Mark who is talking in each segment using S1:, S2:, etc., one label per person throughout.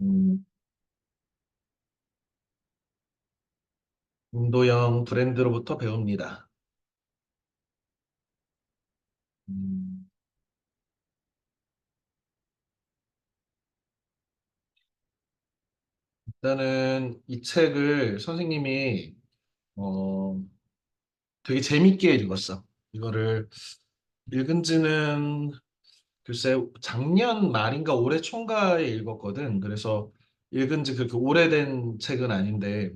S1: 음, 인도형 브랜드로부터 배웁니다. 음, 일단은 이 책을 선생님이 어, 되게 재밌게 읽었어. 이거를 읽은 지는 글쎄 작년 말인가 올해 총가에 읽었거든. 그래서 읽은 지 그렇게 오래된 책은 아닌데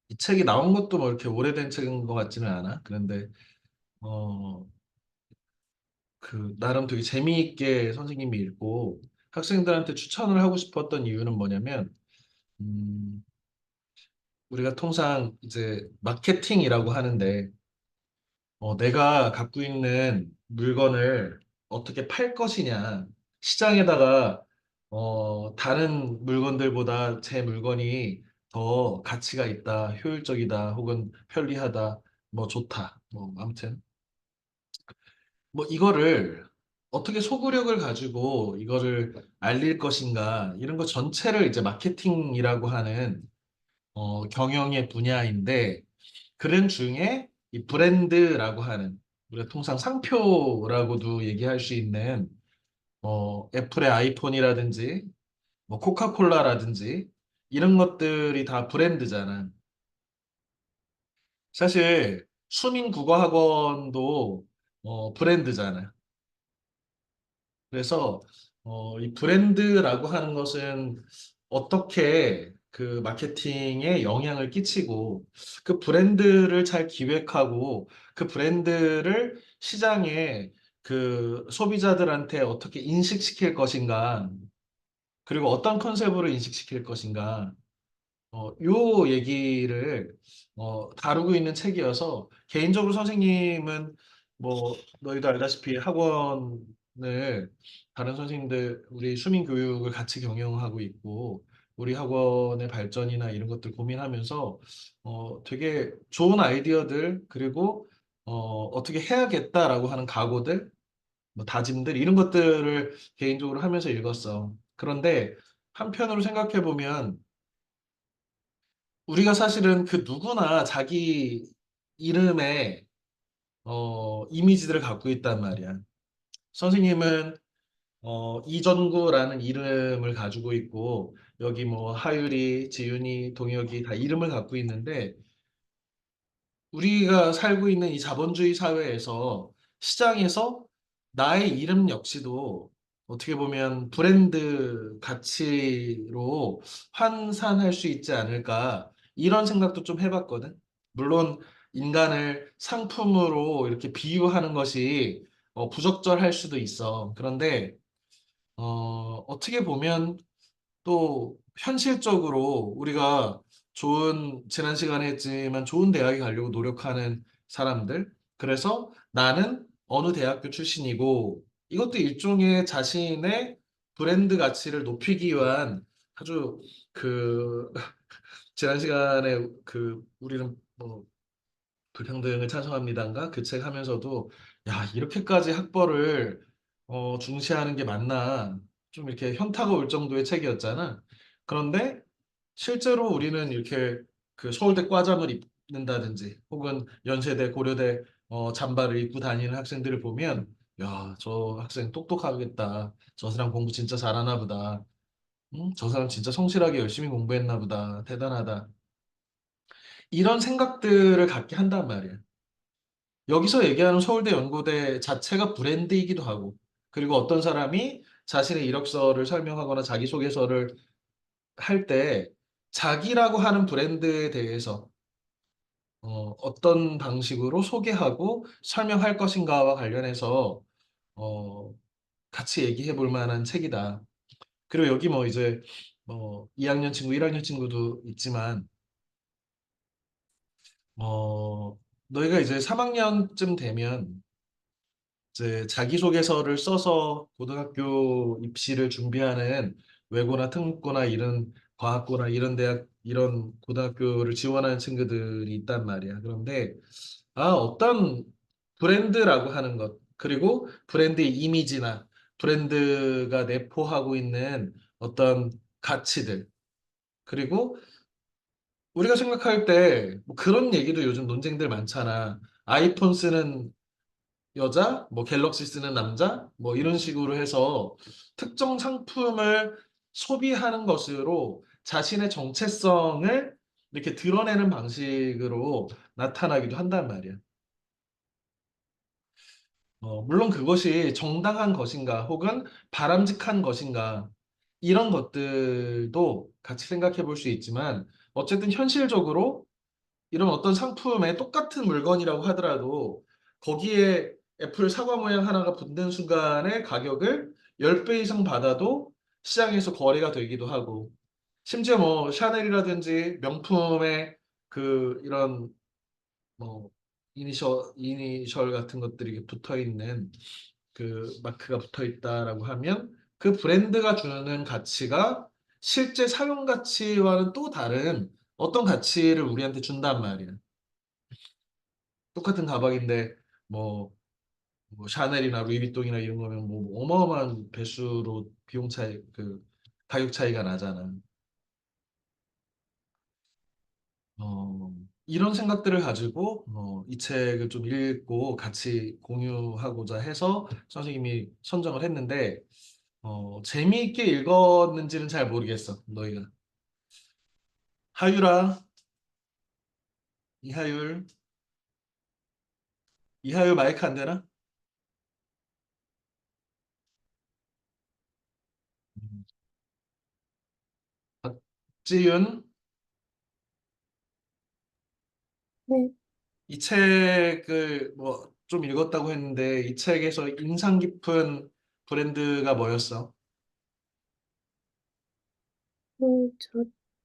S1: 이 책이 나온 것도 뭐 이렇게 오래된 책인 것 같지는 않아. 그런데 어, 그 나름 되게 재미있게 선생님이 읽고 학생들한테 추천을 하고 싶었던 이유는 뭐냐면 음, 우리가 통상 이제 마케팅이라고 하는데 내가 갖고 있는 물건을 어떻게 팔 것이냐 시장에다가 다른 물건들보다 제 물건이 더 가치가 있다, 효율적이다, 혹은 편리하다, 뭐 좋다, 뭐 아무튼 뭐 이거를 어떻게 소구력을 가지고 이거를 알릴 것인가 이런 거 전체를 이제 마케팅이라고 하는 경영의 분야인데 그런 중에 이 브랜드라고 하는 우리가 통상 상표라고도 얘기할 수 있는 애플의 아이폰이라든지 뭐 코카콜라라든지 이런 것들이 다 브랜드잖아. 사실 수민국어학원도 브랜드잖아. 그래서 이 브랜드라고 하는 것은 어떻게 그 마케팅에 영향을 끼치고 그 브랜드를 잘 기획하고 그 브랜드를 시장에 그 소비자들한테 어떻게 인식시킬 것인가 그리고 어떤 컨셉으로 인식시킬 것인가 요 얘기를 다루고 있는 책이어서 개인적으로 선생님은 뭐 너희도 알다시피 학원을 다른 선생님들 우리 수민 교육을 같이 경영하고 있고 우리 학원의 발전이나 이런 것들 고민하면서 되게 좋은 아이디어들 그리고 어떻게 해야겠다라고 하는 각오들 뭐 다짐들 이런 것들을 개인적으로 하면서 읽었어. 그런데 한편으로 생각해 보면 우리가 사실은 그 누구나 자기 이름에 이미지들을 갖고 있단 말이야. 선생님은 이전구라는 이름을 가지고 있고 여기 뭐 하율이, 지윤이, 동혁이 다 이름을 갖고 있는데 우리가 살고 있는 이 자본주의 사회에서 시장에서 나의 이름 역시도 어떻게 보면 브랜드 가치로 환산할 수 있지 않을까 이런 생각도 좀 해봤거든. 물론 인간을 상품으로 이렇게 비유하는 것이 부적절할 수도 있어. 그런데 어떻게 보면 또 현실적으로 우리가 지난 시간에 했지만 좋은 대학에 가려고 노력하는 사람들. 그래서 나는 어느 대학교 출신이고 이것도 일종의 자신의 브랜드 가치를 높이기 위한 아주 그 지난 시간에 그 우리는 뭐 불평등을 찬성합니다인가 그 책 하면서도 야 이렇게까지 학벌을 중시하는 게 맞나 좀 이렇게 현타가 올 정도의 책이었잖아. 그런데 실제로 우리는 이렇게 그 서울대 과잠을 입는다든지 혹은 연세대 고려대 잠바를 입고 다니는 학생들을 보면 야 저 학생 똑똑하겠다. 저 사람 공부 진짜 잘하나 보다. 저 사람 진짜 성실하게 열심히 공부했나 보다. 대단하다. 이런 생각들을 갖게 한단 말이야. 여기서 얘기하는 서울대 연고대 자체가 브랜드이기도 하고, 그리고 어떤 사람이 자신의 이력서를 설명하거나 자기소개서를 할 때 자기라고 하는 브랜드에 대해서 어떤 방식으로 소개하고 설명할 것인가와 관련해서 어, 같이 얘기해 볼 만한 책이다. 그리고 여기 뭐 이제 2학년 친구, 1학년 친구도 있지만 너희가 이제 3학년쯤 되면 이제 자기소개서를 써서 고등학교 입시를 준비하는 외고나 특목고나 이런 과학고나 이런 대학 이런 고등학교를 지원하는 친구들이 있단 말이야. 그런데 어떤 브랜드라고 하는 것 그리고 브랜드의 이미지나 브랜드가 내포하고 있는 어떤 가치들. 그리고 우리가 생각할 때뭐 그런 얘기도 요즘 논쟁들 많잖아. 아이폰 쓰는 여자, 뭐 갤럭시 쓰는 남자, 뭐 이런 식으로 해서 특정 상품을 소비하는 것으로 자신의 정체성을 이렇게 드러내는 방식으로 나타나기도 한단 말이야. 물론 그것이 정당한 것인가, 혹은 바람직한 것인가, 이런 것들도 같이 생각해 볼 수 있지만, 어쨌든 현실적으로 이런 어떤 상품에 똑같은 물건이라고 하더라도 거기에 애플 사과 모양 하나가 붙는 순간에 가격을 10배 이상 받아도 시장에서 거래가 되기도 하고, 심지어 뭐 샤넬이라든지 명품의 그 이런 뭐 이니셜 같은 것들이 붙어 있는 그 마크가 붙어 있다라고 하면 그 브랜드가 주는 가치가 실제 사용 가치와는 또 다른 어떤 가치를 우리한테 준단 말이야. 똑같은 가방인데 뭐, 뭐 샤넬이나 루이비통이나 이런 거면 뭐 어마어마한 배수로 비용 차이 그 가격 차이가 나잖아. 이런 생각들을 가지고 이 책을 좀 읽고 같이 공유하고자 해서 선생님이 선정을 했는데 재미있게 읽었는지는 잘 모르겠어. 너희가. 하율아, 이하율, 이하율 마이크 안 되나? 음. 박지윤,
S2: 네,
S1: 이 책을 뭐 좀 읽었다고 했는데 이 책에서 인상 깊은 브랜드가 뭐였어?
S2: 저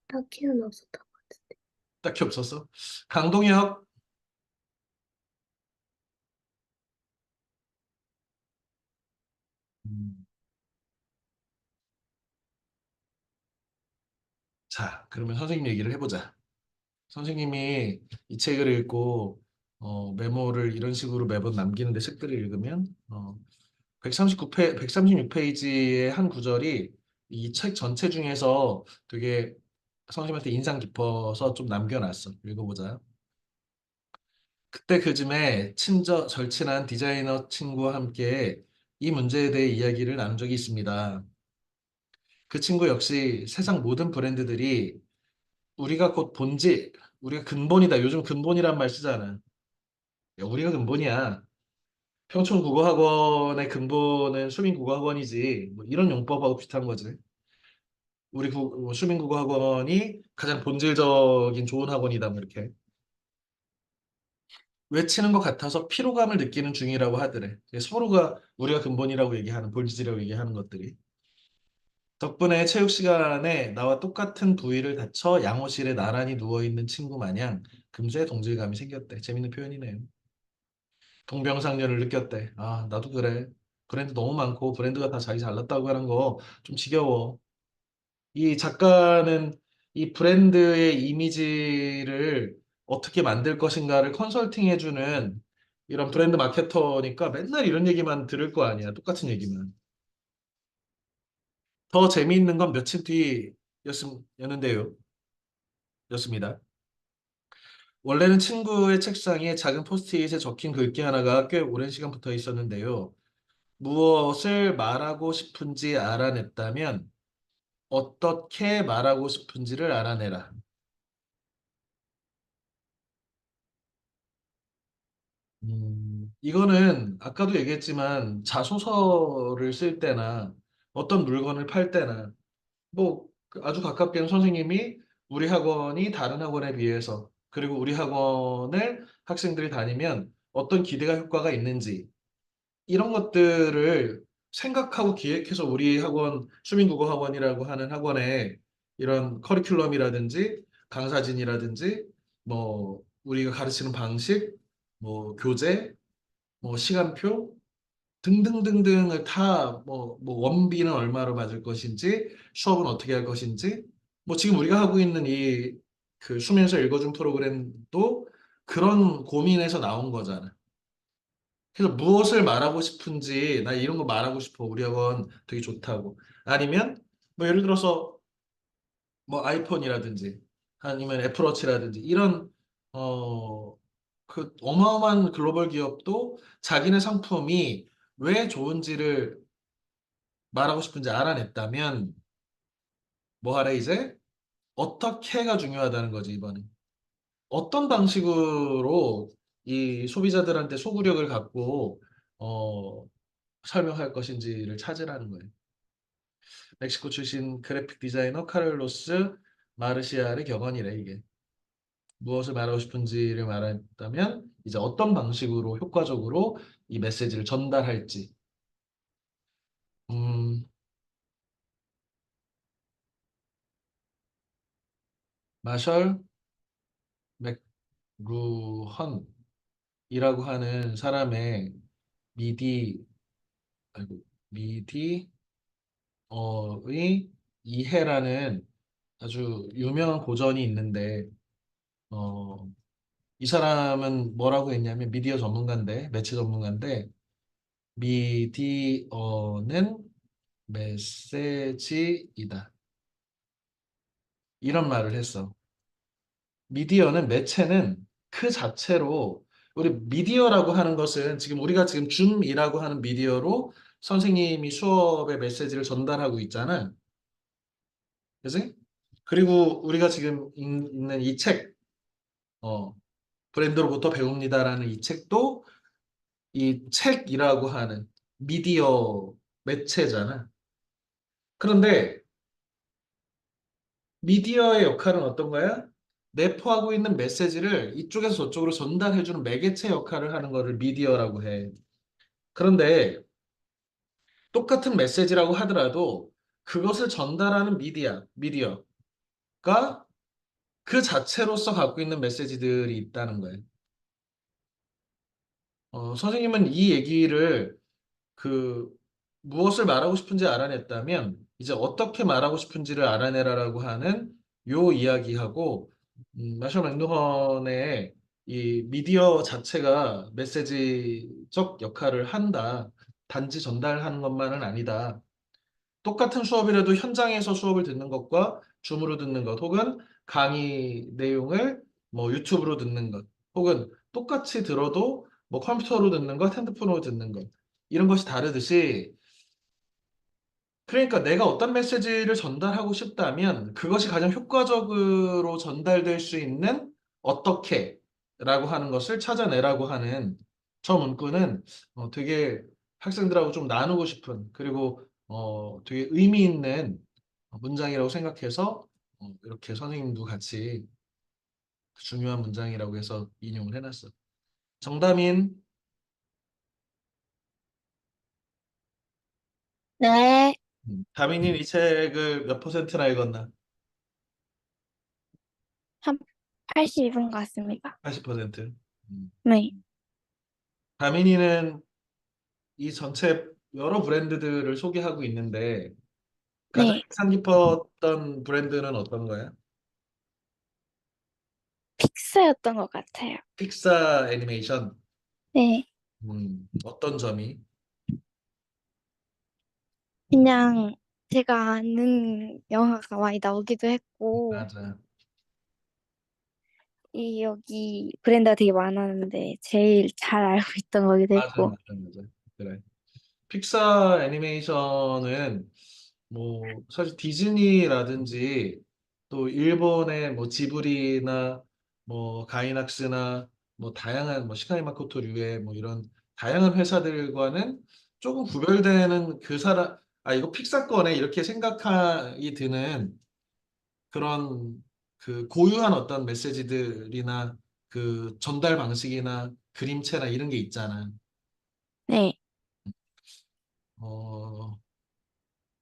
S2: 딱히는 없었던 것 같은데.
S1: 딱히 없었어? 강동혁, 음. 자, 그러면 선생님 얘기를 해보자. 선생님이 이 책을 읽고 메모를 이런 식으로 매번 남기는데 책들을 읽으면 139페이지, 136페이지의 한 구절이 이 책 전체 중에서 되게 선생님한테 인상 깊어서 좀 남겨놨어. 읽어보자. 그때 그쯤에 절친한 디자이너 친구와 함께 이 문제에 대해 이야기를 나눈 적이 있습니다. 그 친구 역시 세상 모든 브랜드들이 우리가 곧 본질, 우리가 근본이다. 요즘 근본이란 말 쓰잖아. 야, 우리가 근본이야. 평촌국어학원의 근본은 수민국어학원이지. 뭐 이런 용법하고 비슷한 거지. 수민국어학원이 가장 본질적인 좋은 학원이다. 뭐 이렇게 외치는 것 같아서 피로감을 느끼는 중이라고 하더래. 서로가 우리가 근본이라고 얘기하는 본질이라고 얘기하는 것들이. 덕분에 체육 시간에 나와 똑같은 부위를 다쳐 양호실에 나란히 누워있는 친구 마냥 금세 동질감이 생겼대. 재밌는 표현이네요. 동병상련을 느꼈대. 아, 나도 그래. 브랜드 너무 많고 브랜드가 다 자기 잘났다고 하는 거 좀 지겨워. 이 작가는 이 브랜드의 이미지를 어떻게 만들 것인가를 컨설팅해주는 이런 브랜드 마케터니까 맨날 이런 얘기만 들을 거 아니야. 똑같은 얘기만. 더 재미있는 건 며칠 뒤였는데요. 였습니다. 원래는 친구의 책상에 작은 포스트잇에 적힌 글귀 하나가 꽤 오랜 시간 붙어 있었는데요. 무엇을 말하고 싶은지 알아냈다면 어떻게 말하고 싶은지를 알아내라. 이거는 아까도 얘기했지만 자소서를 쓸 때나 어떤 물건을 팔 때나 뭐그 아주 가깝게는 선생님이 우리 학원이 다른 학원에 비해서 그리고 우리 학원을 학생들이 다니면 어떤 기대가 효과가 있는지 이런 것들을 생각하고 기획해서 우리 학원, 수민국어학원이라고 하는 학원에 이런 커리큘럼이라든지 강사진이라든지 뭐 우리가 가르치는 방식, 뭐 교재, 뭐 시간표 등등등등을 다 뭐 원비는 얼마로 받을 것인지 수업은 어떻게 할 것인지 뭐 지금 우리가 하고 있는 이 그 수면서 읽어준 프로그램도 그런 고민에서 나온 거잖아. 그래서 무엇을 말하고 싶은지, 나 이런 거 말하고 싶어. 우리 학원 되게 좋다고. 아니면, 뭐 예를 들어서 뭐 아이폰이라든지 아니면 애플워치라든지 이런 어, 그 어마어마한 글로벌 기업도 자기네 상품이 왜 좋은지를 말하고 싶은지 알아냈다면 뭐 하래 이제 어떻게가 중요하다는 거지 이번에. 어떤 방식으로 이 소비자들한테 소구력을 갖고 설명할 것인지를 찾으라는 거예요. 멕시코 출신 그래픽 디자이너 카를로스 마르시알의 격언이래 이게. 무엇을 말하고 싶은지를 말했다면 이제 어떤 방식으로 효과적으로 이 메시지를 전달할지. 음, 마셜 맥루헌이라고 하는 사람의 미디 아이고 미디어의 이해라는 아주 유명한 고전이 있는데 어, 이 사람은 뭐라고 했냐면 미디어 전문가인데 매체 전문가인데 미디어는 메시지이다. 이런 말을 했어. 미디어는 매체는 그 자체로 우리 미디어라고 하는 것은 지금 우리가 지금 줌이라고 하는 미디어로 선생님이 수업의 메시지를 전달하고 있잖아. 그지? 그리고 우리가 지금 읽는 이 책, 어, 브랜드로부터 배웁니다라는 이 책도 이 책이라고 하는 미디어 매체잖아. 그런데 미디어의 역할은 어떤 거야? 내포하고 있는 메시지를 이쪽에서 저쪽으로 전달해주는 매개체 역할을 하는 거를 미디어라고 해. 그런데 똑같은 메시지라고 하더라도 그것을 전달하는 미디어가 그 자체로서 갖고 있는 메시지들이 있다는 거예요. 선생님은 이 얘기를 그 무엇을 말하고 싶은지 알아냈다면 이제 어떻게 말하고 싶은지를 알아내라라고 하는 요 이야기하고 마셜 맥루헌의 이 미디어 자체가 메시지적 역할을 한다. 단지 전달하는 것만은 아니다. 똑같은 수업이라도 현장에서 수업을 듣는 것과 줌으로 듣는 것 혹은 강의 내용을 뭐 유튜브로 듣는 것 혹은 똑같이 들어도 뭐 컴퓨터로 듣는 것, 핸드폰으로 듣는 것 이런 것이 다르듯이 그러니까 내가 어떤 메시지를 전달하고 싶다면 그것이 가장 효과적으로 전달될 수 있는 어떻게라고 하는 것을 찾아내라고 하는 저 문구는 되게 학생들하고 좀 나누고 싶은 그리고 되게 의미 있는 문장이라고 생각해서 이렇게 선생님도 같이 중요한 문장이라고 해서 인용을 해놨어. 정다민,
S2: 네.
S1: 다민이 이 책을 몇 퍼센트나 읽었나?
S2: 한 80인 것 같습니다.
S1: 80%.
S2: 네.
S1: 다민이는 이 전체 여러 브랜드들을 소개하고 있는데 가장
S2: 네.
S1: 인상 깊었던 브랜드는 어떤 거야?
S2: 픽스였던 것 같아요.
S1: 픽사 애니메이션.
S2: 네.
S1: 어떤 점이?
S2: 그냥 제가 아는 영화가 많이 나오기도 했고,
S1: 맞아,
S2: 이 여기 브랜드가 되게 많았는데, 제일 잘 알고 있던 거기도
S1: 맞아,
S2: 했고,
S1: 맞아, 맞아. 그래. 픽사 애니메이션은 뭐 사실 디즈니라든지 또 일본의 뭐 지브리나 뭐 가이낙스나 뭐 다양한 뭐 시카이 마코토류의 뭐 이런 다양한 회사들과는 조금 구별되는 그 사람 이거 픽사 거네 이렇게 생각이 드는 그런 그 고유한 어떤 메시지들이나 그 전달 방식이나 그림체나 이런 게 있잖아.
S2: 네.
S1: 어,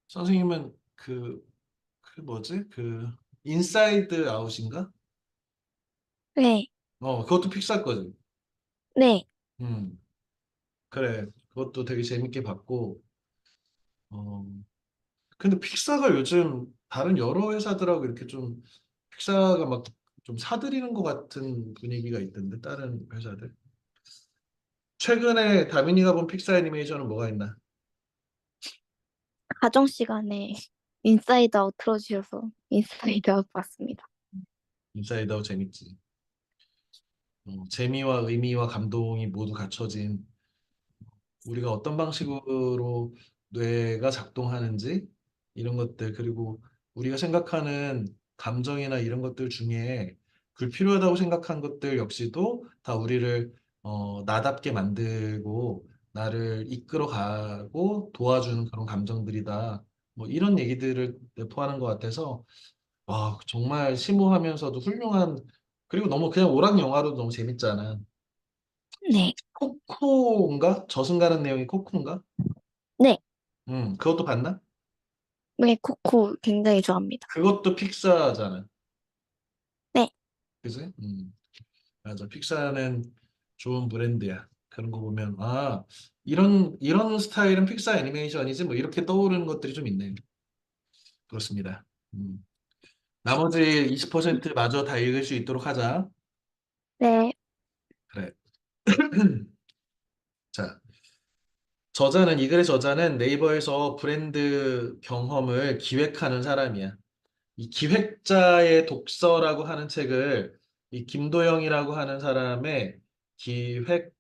S1: 선생님은 그 뭐지? 그 인사이드 아웃인가?
S2: 네.
S1: 그것도 픽사 거지.
S2: 네.
S1: 음, 그래. 그것도 되게 재밌게 봤고. 어, 근데 픽사가 요즘 다른 여러 회사들하고 이렇게 좀 픽사가 막 좀 사들이는 것 같은 분위기가 있던데 다른 회사들. 최근에 다민이가 본 픽사 애니메이션은 뭐가 있나?
S2: 가정 시간에 인사이드 아웃 틀어주셔서 인사이드 아웃 봤습니다.
S1: 인사이드 아웃 재밌지. 재미와 의미와 감동이 모두 갖춰진 우리가 어떤 방식으로 뇌가 작동하는지 이런 것들 그리고 우리가 생각하는 감정이나 이런 것들 중에 불필요하다고 생각한 것들 역시도 다 우리를 나답게 만들고 나를 이끌어가고 도와주는 그런 감정들이다. 뭐 이런 얘기들을 내포하는 것 같아서 와 정말 심오하면서도 훌륭한 그리고 너무 그냥 오락 영화로 너무 재밌잖아.
S2: 네,
S1: 코코인가? 저승가는 내용이 코코인가?
S2: 네,
S1: 그것도 봤나?
S2: 네, 코코 굉장히 좋아합니다.
S1: 그것도 픽사잖아.
S2: 네,
S1: 그지? 맞아. 픽사는 좋은 브랜드야. 그런 거 보면, 아, 이런 스타일은 픽사 애니메이션이지, 뭐, 이렇게 떠오르는 것들이 좀 있네. 그렇습니다. 음. 나머지 20% 마저 다 읽을 수 있도록 하자.
S2: 네,
S1: 그래. 자, 이 글의 저자는 네이버에서 브랜드 경험을 기획하는 사람이야. 이 기획자의 독서라고 하는 책을 이 김도영이라고 하는 사람의 기획자의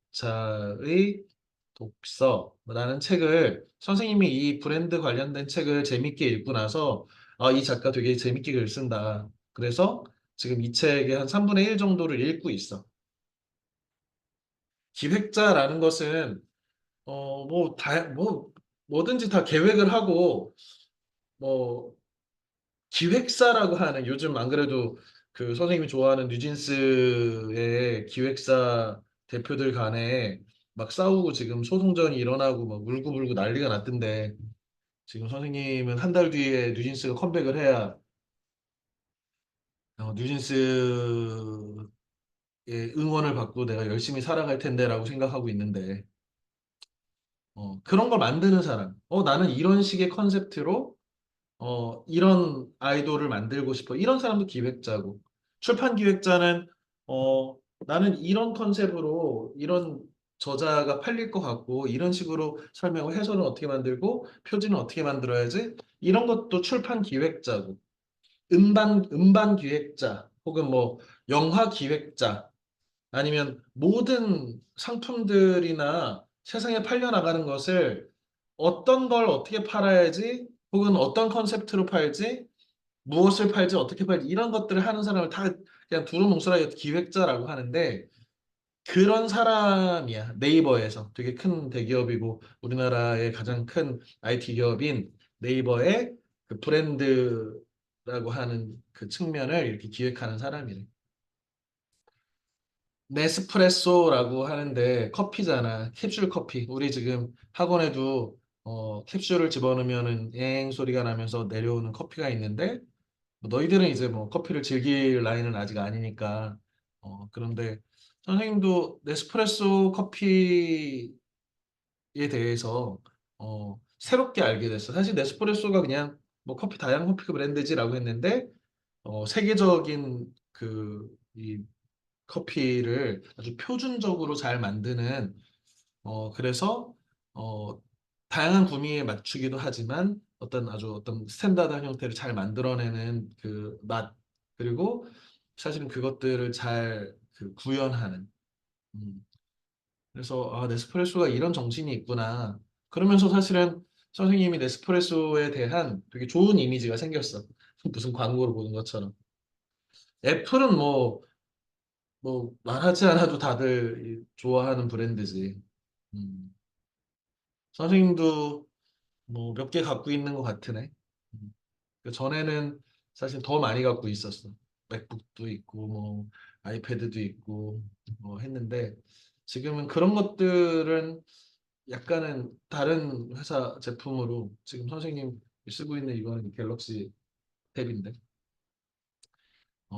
S1: 독서라는 책을 선생님이 이 브랜드 관련된 책을 재밌게 읽고 나서 아, 이 작가 되게 재밌게 글 쓴다. 그래서 지금 이 책의 한 3분의 1 정도를 읽고 있어. 기획자라는 것은 뭐든지 다 계획을 하고 뭐 기획사라고 하는 요즘 안 그래도 그 선생님이 좋아하는 뉴진스의 기획사 대표들 간에 막 싸우고 지금 소송전이 일어나고 막 울고불고 난리가 났던데 지금 선생님은 한 달 뒤에 뉴진스가 컴백을 해야 뉴진스의 응원을 받고 내가 열심히 살아갈 텐데라고 생각하고 있는데 그런 걸 만드는 사람 나는 이런 식의 컨셉트로 이런 아이돌을 만들고 싶어. 이런 사람도 기획자고. 출판 기획자는, 나는 이런 컨셉으로 이런 저자가 팔릴 것 같고, 이런 식으로 설명을 해설은 어떻게 만들고, 표지는 어떻게 만들어야지? 이런 것도 출판 기획자고. 음반 기획자, 혹은 뭐, 영화 기획자, 아니면 모든 상품들이나 세상에 팔려나가는 것을 어떤 걸 어떻게 팔아야지, 혹은 어떤 컨셉트로 팔지, 무엇을 팔지, 어떻게 팔지, 이런 것들을 하는 사람을 다 그냥 두루뭉술하게 기획자라고 하는데, 그런 사람이야. 네이버에서 되게 큰 대기업이고, 우리나라의 가장 큰 IT 기업인 네이버의 그 브랜드라고 하는 그 측면을 이렇게 기획하는 사람이래. 네스프레소라고 하는데 커피잖아. 캡슐 커피. 우리 지금 학원에도 캡슐을 집어넣으면은 엥 소리가 나면서 내려오는 커피가 있는데 뭐 너희들은 이제 뭐 커피를 즐길 나이는 아직 아니니까 그런데 선생님도 네스프레소 커피에 대해서 새롭게 알게 됐어. 사실 네스프레소가 그냥 뭐 커피 다양한 커피 그 브랜드지라고 했는데 세계적인 그이 커피를 아주 표준적으로 잘 만드는 그래서 어, 다양한 구미에 맞추기도 하지만 어떤 스탠다드한 형태를 잘 만들어내는 그 맛 그리고 사실은 그것들을 잘 구현하는 음, 그래서 아 네스프레소가 이런 정신이 있구나 그러면서 사실은 선생님이 네스프레소에 대한 되게 좋은 이미지가 생겼어 무슨 광고를 보는 것처럼 애플은 뭐 말하지 않아도 다들 좋아하는 브랜드지. 음. 선생님도 뭐 몇 개 갖고 있는 것 같으네. 그 전에는 사실 더 많이 갖고 있었어. 맥북도 있고 뭐 아이패드도 있고 뭐 했는데 지금은 그런 것들은 약간은 다른 회사 제품으로 지금 선생님 쓰고 있는 이거는 갤럭시 탭인데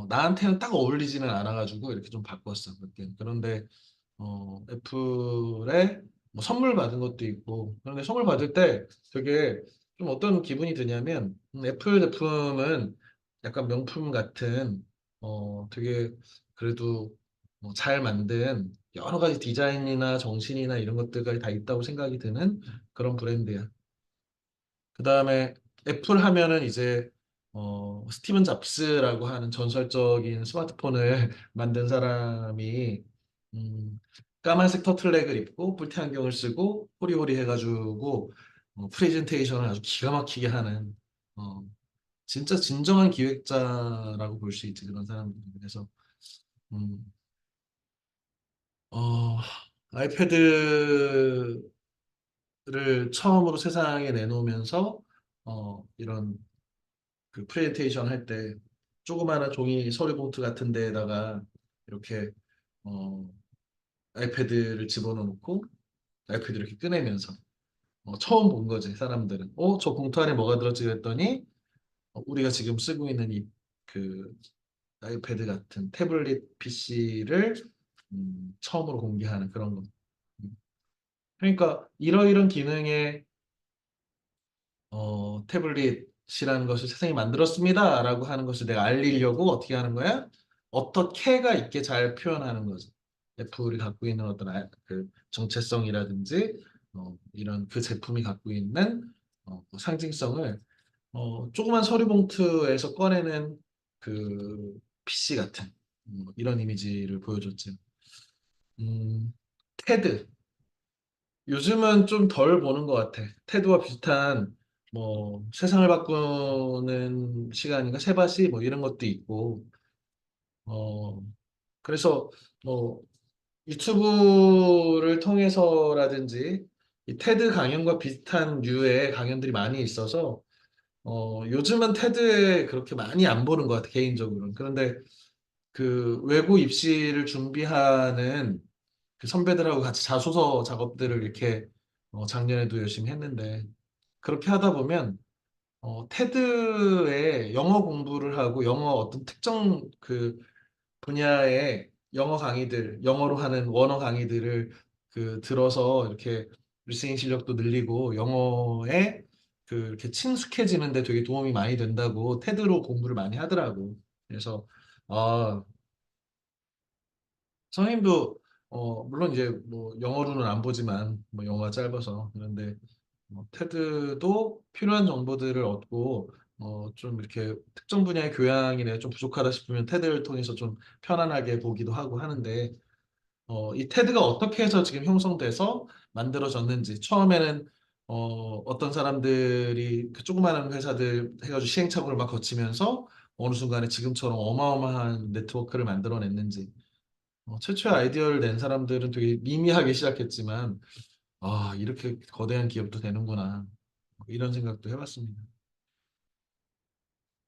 S1: 나한테는 딱 어울리지는 않아가지고 이렇게 좀 바꿨어. 그때. 그런데 애플에 뭐 선물 받은 것도 있고, 그런데 선물 받을 때 되게 좀 어떤 기분이 드냐면, 애플 제품은 약간 명품 같은, 되게 그래도 뭐잘 만든 여러 가지 디자인이나 정신이나 이런 것들까지 다 있다고 생각이 드는 그런 브랜드야. 그 다음에 애플 하면은 이제 스티븐 잡스라고 하는 전설적인 스마트폰을 만든 사람이 음, 까만색 터틀넥을 입고 뿔테 안경을 쓰고 호리호리 해가지고 프레젠테이션을 아주 기가 막히게 하는 어, 진짜 진정한 기획자라고 볼 수 있지 그런 사람들. 그래서 음, 어, 아이패드를 처음으로 세상에 내놓으면서 이런 그 프레젠테이션 할 때 조그마한 종이 서류 봉투 같은 데에다가 이렇게 어, 아이패드를 집어넣고 아이패드 이렇게 꺼내면서 처음 본 거지 사람들은. 저 봉투 안에 뭐가 들었지 그랬더니 우리가 지금 쓰고 있는 이 그 아이패드 같은 태블릿 PC를 처음으로 공개하는 그런 거. 음. 그러니까 이러이런 기능의 태블릿이라는 것을 세상에 만들었습니다라고 하는 것을 내가 알리려고 어떻게 하는 거야? 어떻게가 있게 잘 표현하는 거죠. 애플이 갖고 있는 어떤 그 정체성이라든지 이런 그 제품이 갖고 있는 그 상징성을 조그만 서류 봉투에서 꺼내는 그 PC 같은 이런 이미지를 보여줬지. 테드. 요즘은 좀 덜 보는 것 같아. 테드와 비슷한 뭐 세상을 바꾸는 시간인가 세바시 뭐 이런 것도 있고 어 그래서 뭐 유튜브를 통해서라든지 이 테드 강연과 비슷한 류의 강연들이 많이 있어서 요즘은 테드에 그렇게 많이 안 보는 것 같아 개인적으로는. 그런데 그 외고 입시를 준비하는 그 선배들하고 같이 자소서 작업들을 이렇게 작년에도 열심히 했는데 그렇게 하다 보면 테드에 영어 공부를 하고 영어 어떤 특정 그 분야의 영어 강의들, 영어로 하는 원어 강의들을 그 들어서 이렇게 리스닝 실력도 늘리고 영어에 그 이렇게 친숙해지는데 되게 도움이 많이 된다고 테드로 공부를 많이 하더라고. 그래서 아 선생님도 물론 이제 뭐 영어로는 안 보지만 뭐 영어가 짧아서 그런데 테드도 필요한 정보들을 얻고 좀 이렇게 특정 분야의 교양이 내가 좀 부족하다 싶으면 테드를 통해서 좀 편안하게 보기도 하고 하는데 이 테드가 어떻게 해서 지금 형성돼서 만들어졌는지 처음에는 어떤 사람들이 그 조그마한 회사들 해가지고 시행착오를 막 거치면서 어느 순간에 지금처럼 어마어마한 네트워크를 만들어냈는지 최초의 아이디어를 낸 사람들은 되게 미미하게 시작했지만, 이렇게 거대한 기업도 되는구나. 이런 생각도 해봤습니다.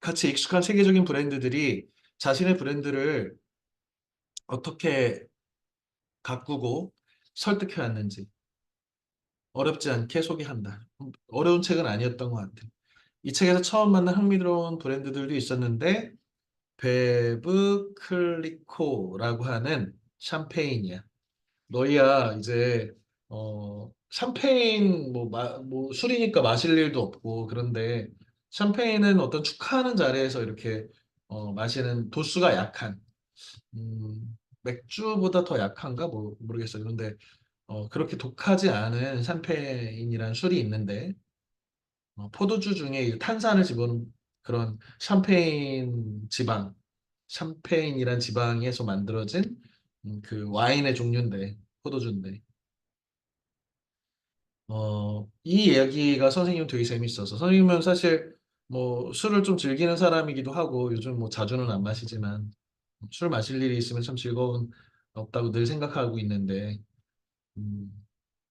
S1: 같이 익숙한 세계적인 브랜드들이 자신의 브랜드를 어떻게 가꾸고 설득해 왔는지 어렵지 않게 소개한다. 어려운 책은 아니었던 것 같아. 이 책에서 처음 만난 흥미로운 브랜드들도 있었는데, 베브 클리코라고 하는 샴페인이야. 너희야 이제 샴페인 뭐 술이니까 마실 일도 없고 그런데 샴페인은 어떤 축하하는 자리에서 이렇게 마시는 도수가 약한 맥주보다 더 약한가 뭐 모르겠어요. 그런데 그렇게 독하지 않은 샴페인이라는 술이 있는데 포도주 중에 이 탄산을 집어넣은 그런 샴페인 지방 샴페인이란 지방에서 만들어진 그 와인의 종류인데 포도주인데 이 이야기가 선생님은 되게 재밌어서 선생님은 사실 뭐 술을 좀 즐기는 사람이기도 하고 요즘 뭐 자주는 안 마시지만 술 마실 일이 있으면 참 즐거운 없다고 늘 생각하고 있는데 음,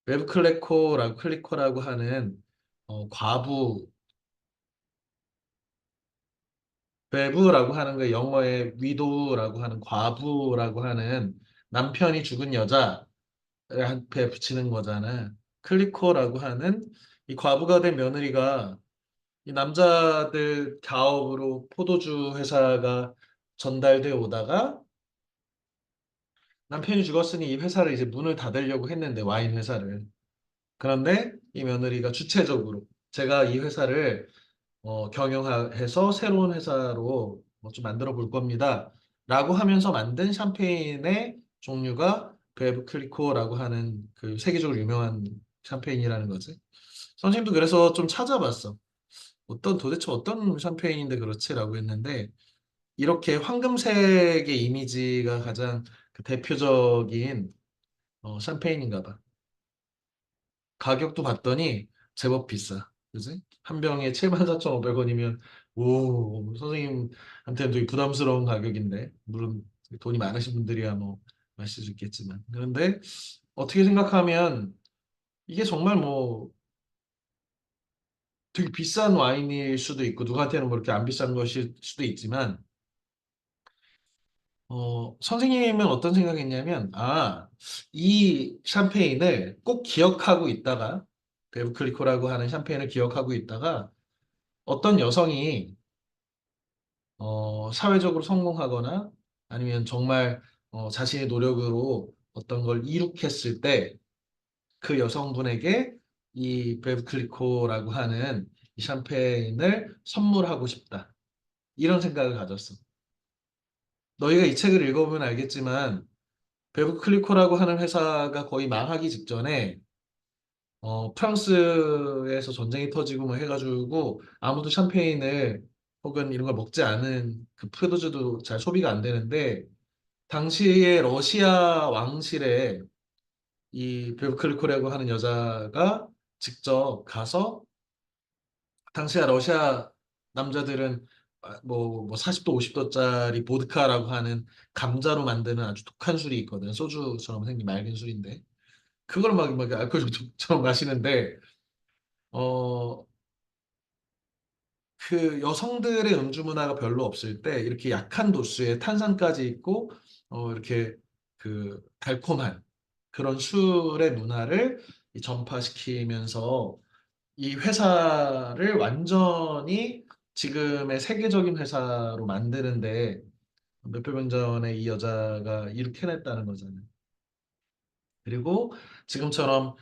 S1: 웨브 클리코라고 하는 과부 웨브라고 하는 거 영어의 위도우라고 하는 과부라고 하는 남편이 죽은 여자 한테 붙이는 거잖아. 클리코라고 하는 이 과부가 된 며느리가 이 남자들 가업으로 포도주 회사가 전달돼 오다가 남편이 죽었으니 이 회사를 이제 문을 닫으려고 했는데 와인 회사를. 그런데 이 며느리가 주체적으로 제가 이 회사를 경영해서 새로운 회사로 뭐좀 만들어 볼 겁니다. 라고 하면서 만든 샴페인의 종류가 베브 클리코라고 하는 그 세계적으로 유명한 샴페인이라는 거지. 선생님도 그래서 좀 찾아봤어. 도대체 어떤 샴페인인데 그렇지라고 했는데 이렇게 황금색의 이미지가 가장 그 대표적인 샴페인인가 봐. 가격도 봤더니 제법 비싸. 그지? 한 병에 74,500원이면 오, 선생님한테는 되게 부담스러운 가격인데 물론 돈이 많으신 분들이야 뭐 마실 수 있겠지만 그런데 어떻게 생각하면 이게 정말 뭐 되게 비싼 와인일 수도 있고 누구한테는 뭐 이렇게 안 비싼 것일 수도 있지만 선생님은 어떤 생각했냐면 이 샴페인을 꼭 기억하고 있다가 베브클리코라고 하는 샴페인을 기억하고 있다가 어떤 여성이 사회적으로 성공하거나 아니면 정말 자신의 노력으로 어떤 걸 이룩했을 때 그 여성분에게 이 베브클리코라고 하는 이 샴페인을 선물하고 싶다. 이런 생각을 가졌어. 너희가 이 책을 읽어보면 알겠지만 베브 클리코라고 하는 회사가 거의 망하기 직전에 프랑스에서 전쟁이 터지고 뭐 해가지고 아무도 샴페인을 혹은 이런 걸 먹지 않은 그 포도주도 잘 소비가 안 되는데 당시에 러시아 왕실에 이 베브 클리코라고 하는 여자가 직접 가서 당시에 러시아 남자들은 뭐 40도, 50도짜리 보드카라고 하는 감자로 만드는 아주 독한 술이 있거든. 소주처럼 생긴 맑은 술인데. 그걸 막 알코올처럼 마시는데, 어, 그 여성들의 음주 문화가 별로 없을 때 이렇게 약한 도수의 탄산까지 있고, 이렇게 그 달콤한 그런 술의 문화를 이 전파시키면서 이 회사를 완전히 지금의 세계적인 회사로 만드는데 몇백 년 전에 이 여자가 이렇게 해냈다는 거잖아요. 그리고 지금처럼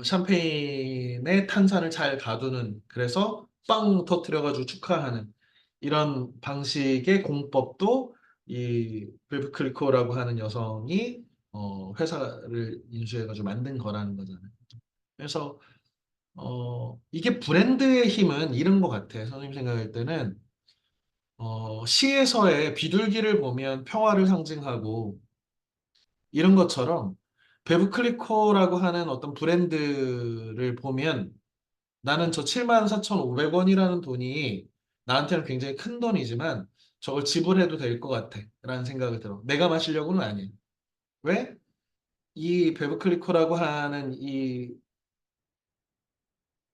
S1: 샴페인의 탄산을 잘 가두는 그래서 빵 터트려가지고 축하하는 이런 방식의 공법도 이 벨브 클리코라고 하는 여성이 회사를 인수해가지고 만든 거라는 거잖아요. 그래서 이게 브랜드의 힘은 이런 것 같아. 선생님 생각할 때는 시에서의 비둘기를 보면 평화를 상징하고 이런 것처럼 베브클리코라고 하는 어떤 브랜드를 보면 나는 저 74,500원이라는 돈이 나한테는 굉장히 큰 돈이지만 저걸 지불해도 될 것 같아. 라는 생각이 들어. 내가 마시려고는 아니에요. 왜? 이 베브클리코라고 하는 이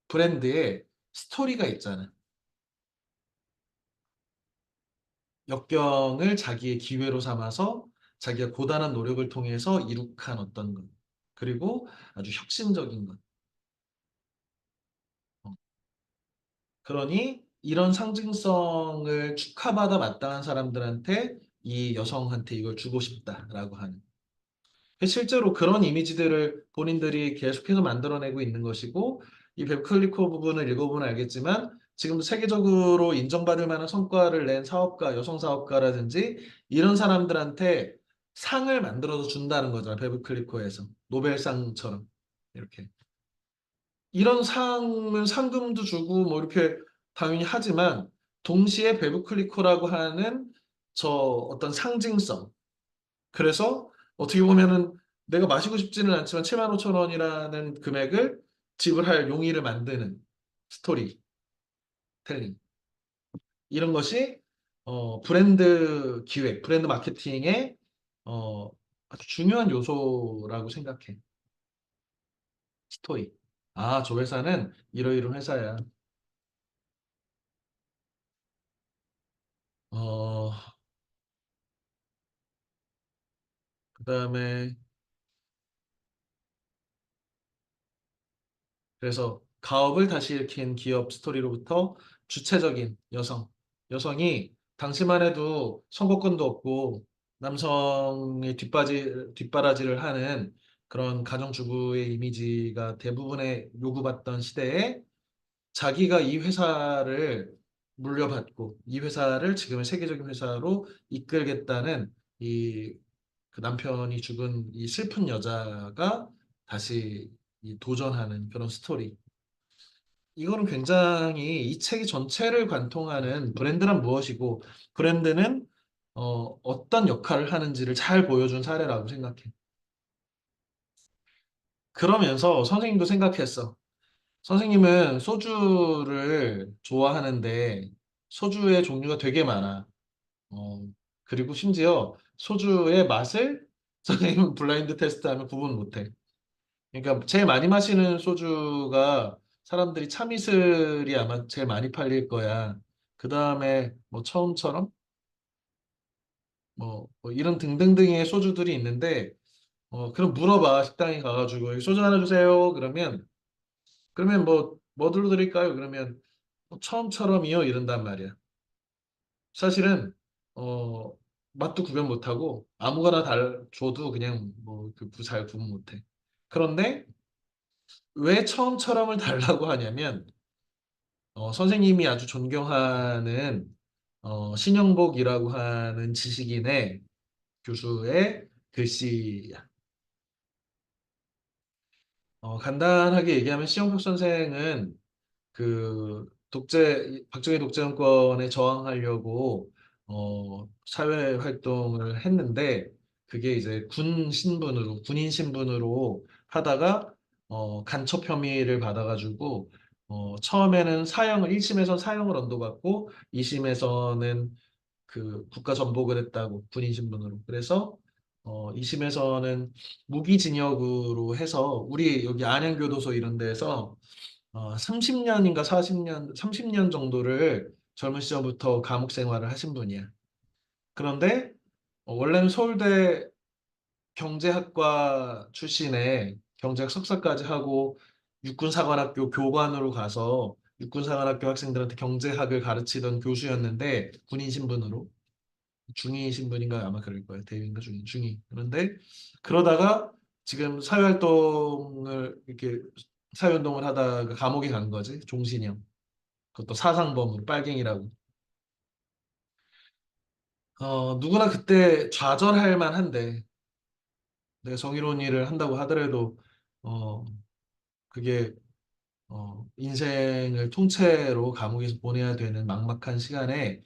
S1: 브랜드에 스토리가 있잖아. 역경을 자기의 기회로 삼아서 자기가 고단한 노력을 통해서 이룩한 어떤 것. 그리고 아주 혁신적인 것. 어, 그러니 이런 상징성을 축하받아 마땅한 사람들한테 이 여성한테 이걸 주고 싶다라고 하는. 실제로 그런 이미지들을 본인들이 계속해서 만들어내고 있는 것이고 이 베클리코 부분을 읽어보면 알겠지만 지금도 세계적으로 인정받을 만한 성과를 낸 사업가, 여성 사업가라든지 이런 사람들한테 상을 만들어서 준다는 거잖아. 베브클리코에서 노벨상처럼 이렇게 이런 상은 상금도 주고 뭐 이렇게 당연히 하지만 동시에 베브클리코라고 하는 저 어떤 상징성 그래서 어떻게 보면은 내가 마시고 싶지는 않지만 7만 5천 원이라는 금액을 지불할 용의를 만드는 스토리 텔링. 이런 것이 브랜드 기획, 브랜드 마케팅의 어, 아주 중요한 요소라고 생각해. 스토리. 저 회사는 이러이러한 회사야. 어, 그다음에 그래서 가업을 다시 일으킨 기업 스토리로부터 주체적인 여성. 여성이 당시만 해도 선거권도 없고 남성의 뒷바라지를 하는 그런 가정주부의 이미지가 대부분의 요구받던 시대에 자기가 이 회사를 물려받고 이 회사를 지금의 세계적인 회사로 이끌겠다는 이 그 남편이 죽은 이 슬픈 여자가 다시 이 도전하는 그런 스토리. 이거는 굉장히 이 책 전체를 관통하는 브랜드란 무엇이고 브랜드는 어떤 역할을 하는지를 잘 보여준 사례라고 생각해. 그러면서 선생님도 생각했어. 선생님은 소주를 좋아하는데 소주의 종류가 되게 많아. 어, 그리고 심지어 소주의 맛을 선생님은 블라인드 테스트하면 구분 못해. 그러니까 제일 많이 마시는 소주가 사람들이 참이슬이 아마 제일 많이 팔릴 거야. 그 다음에 뭐 처음처럼 뭐 이런 등등등의 소주들이 있는데 그럼 물어봐 식당에 가가지고 "여기 소주 하나 주세요." 그러면 뭐 드릴까요? 그러면 뭐 처음처럼이요 이런단 말이야. 사실은 어 맛도 구별 못하고 아무거나 줘도 그냥 잘 구분 못해. 그런데 왜 처음처럼을 달라고 하냐면 선생님이 아주 존경하는 신영복이라고 하는 지식인의 교수의 글씨야. 간단하게 얘기하면 신영복 선생은 박정희 독재 정권에 저항하려고 사회 활동을 했는데 그게 이제 군인 신분으로 하다가 간첩 혐의를 받아가지고 처음에는 1심에선 사형을 언도받고 2심에서는 그 국가 전복을 했다고 군인 신분으로. 그래서 2심에서는 무기징역으로 해서 우리 여기 안양교도소 이런 데서 30년인가 40년, 30년 정도를 젊은 시절부터 감옥 생활을 하신 분이야. 그런데 원래는 서울대 경제학과 출신의 경제학 석사까지 하고 육군사관학교 교관으로 가서 육군사관학교 학생들한테 경제학을 가르치던 교수였는데 군인 신분으로 중위 신분인가 아마 그럴 거예요. 대위인가 중위. 그런데 그러다가 지금 사회운동을 하다가 감옥에 간 거지. 종신형. 그것도 사상범으로 빨갱이라고. 누구나 그때 좌절할 만한데 내가 정의로운 일을 한다고 하더라도 어, 그게 인생을 통째로 감옥에서 보내야 되는 막막한 시간에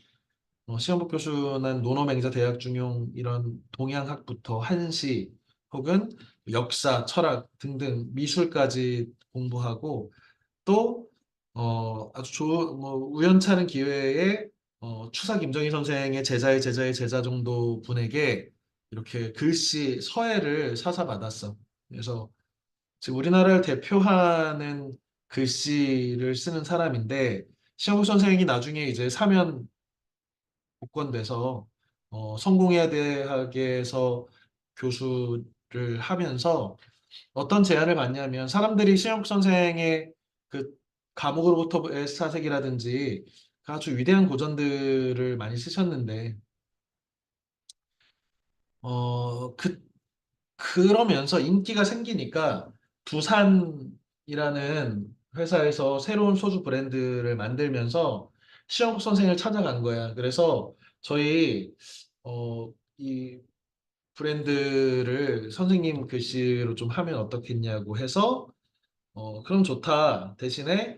S1: 시험복 교수는 노노맹자 대학 중용 이런 동양학부터 한시 혹은 역사, 철학 등등 미술까지 공부하고 또 아주 우연찮은 기회에 추사 김정희 선생의 제자의 제자의 제자 정도 분에게 이렇게 글씨 서예를 사사받았어. 그래서 지금 우리나라를 대표하는 글씨를 쓰는 사람인데 시험복 선생이 나중에 이제 사면 복권돼서 성공회대 대학에서 교수를 하면서 어떤 제안을 받냐면 사람들이 신영국 선생의 그 감옥으로부터의 사색이라든지 그 아주 위대한 고전들을 많이 쓰셨는데 그러면서 인기가 생기니까 두산이라는 회사에서 새로운 소주 브랜드를 만들면서 시영국 선생을 찾아간 거야. 그래서 저희 이 브랜드를 선생님 글씨로 좀 하면 어떻겠냐고 해서 그럼 좋다. 대신에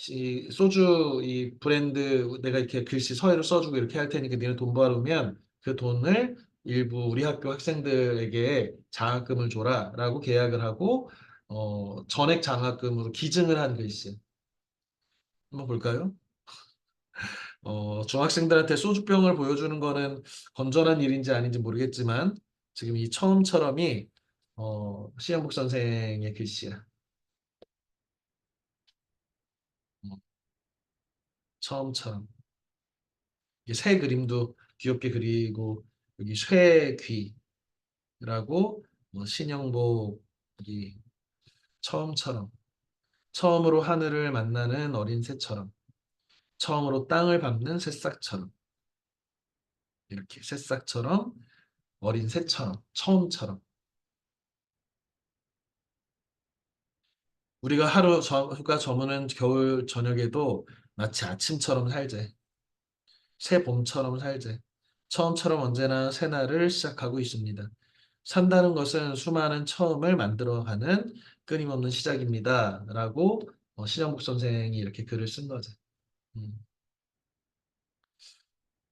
S1: 이 브랜드 내가 이렇게 글씨 서예로 써주고 이렇게 할 테니까 니네 돈 벌으면 그 돈을 일부 우리 학교 학생들에게 장학금을 줘라라고 계약을 하고 전액 장학금으로 기증을 한 글씨. 한번 볼까요? 중학생들한테 소주병을 보여주는 거는 건전한 일인지 아닌지 모르겠지만 지금 이 처음처럼이 시영복 선생의 글씨야. 어, 처음처럼. 이게 새 그림도 귀엽게 그리고 여기 쇠귀라고 신영복이 처음처럼 처음으로 하늘을 만나는 어린 새처럼 처음으로 땅을 밟는 새싹처럼 이렇게 새싹처럼 어린 새처럼 처음처럼 우리가 휴가 저무는 겨울 저녁에도 마치 아침처럼 살재. 새 봄처럼 살재. 처음처럼 언제나 새날을 시작하고 있습니다. 산다는 것은 수많은 처음을 만들어가는 끊임없는 시작입니다. 라고 신영복 선생이 이렇게 글을 쓴 거지. 음.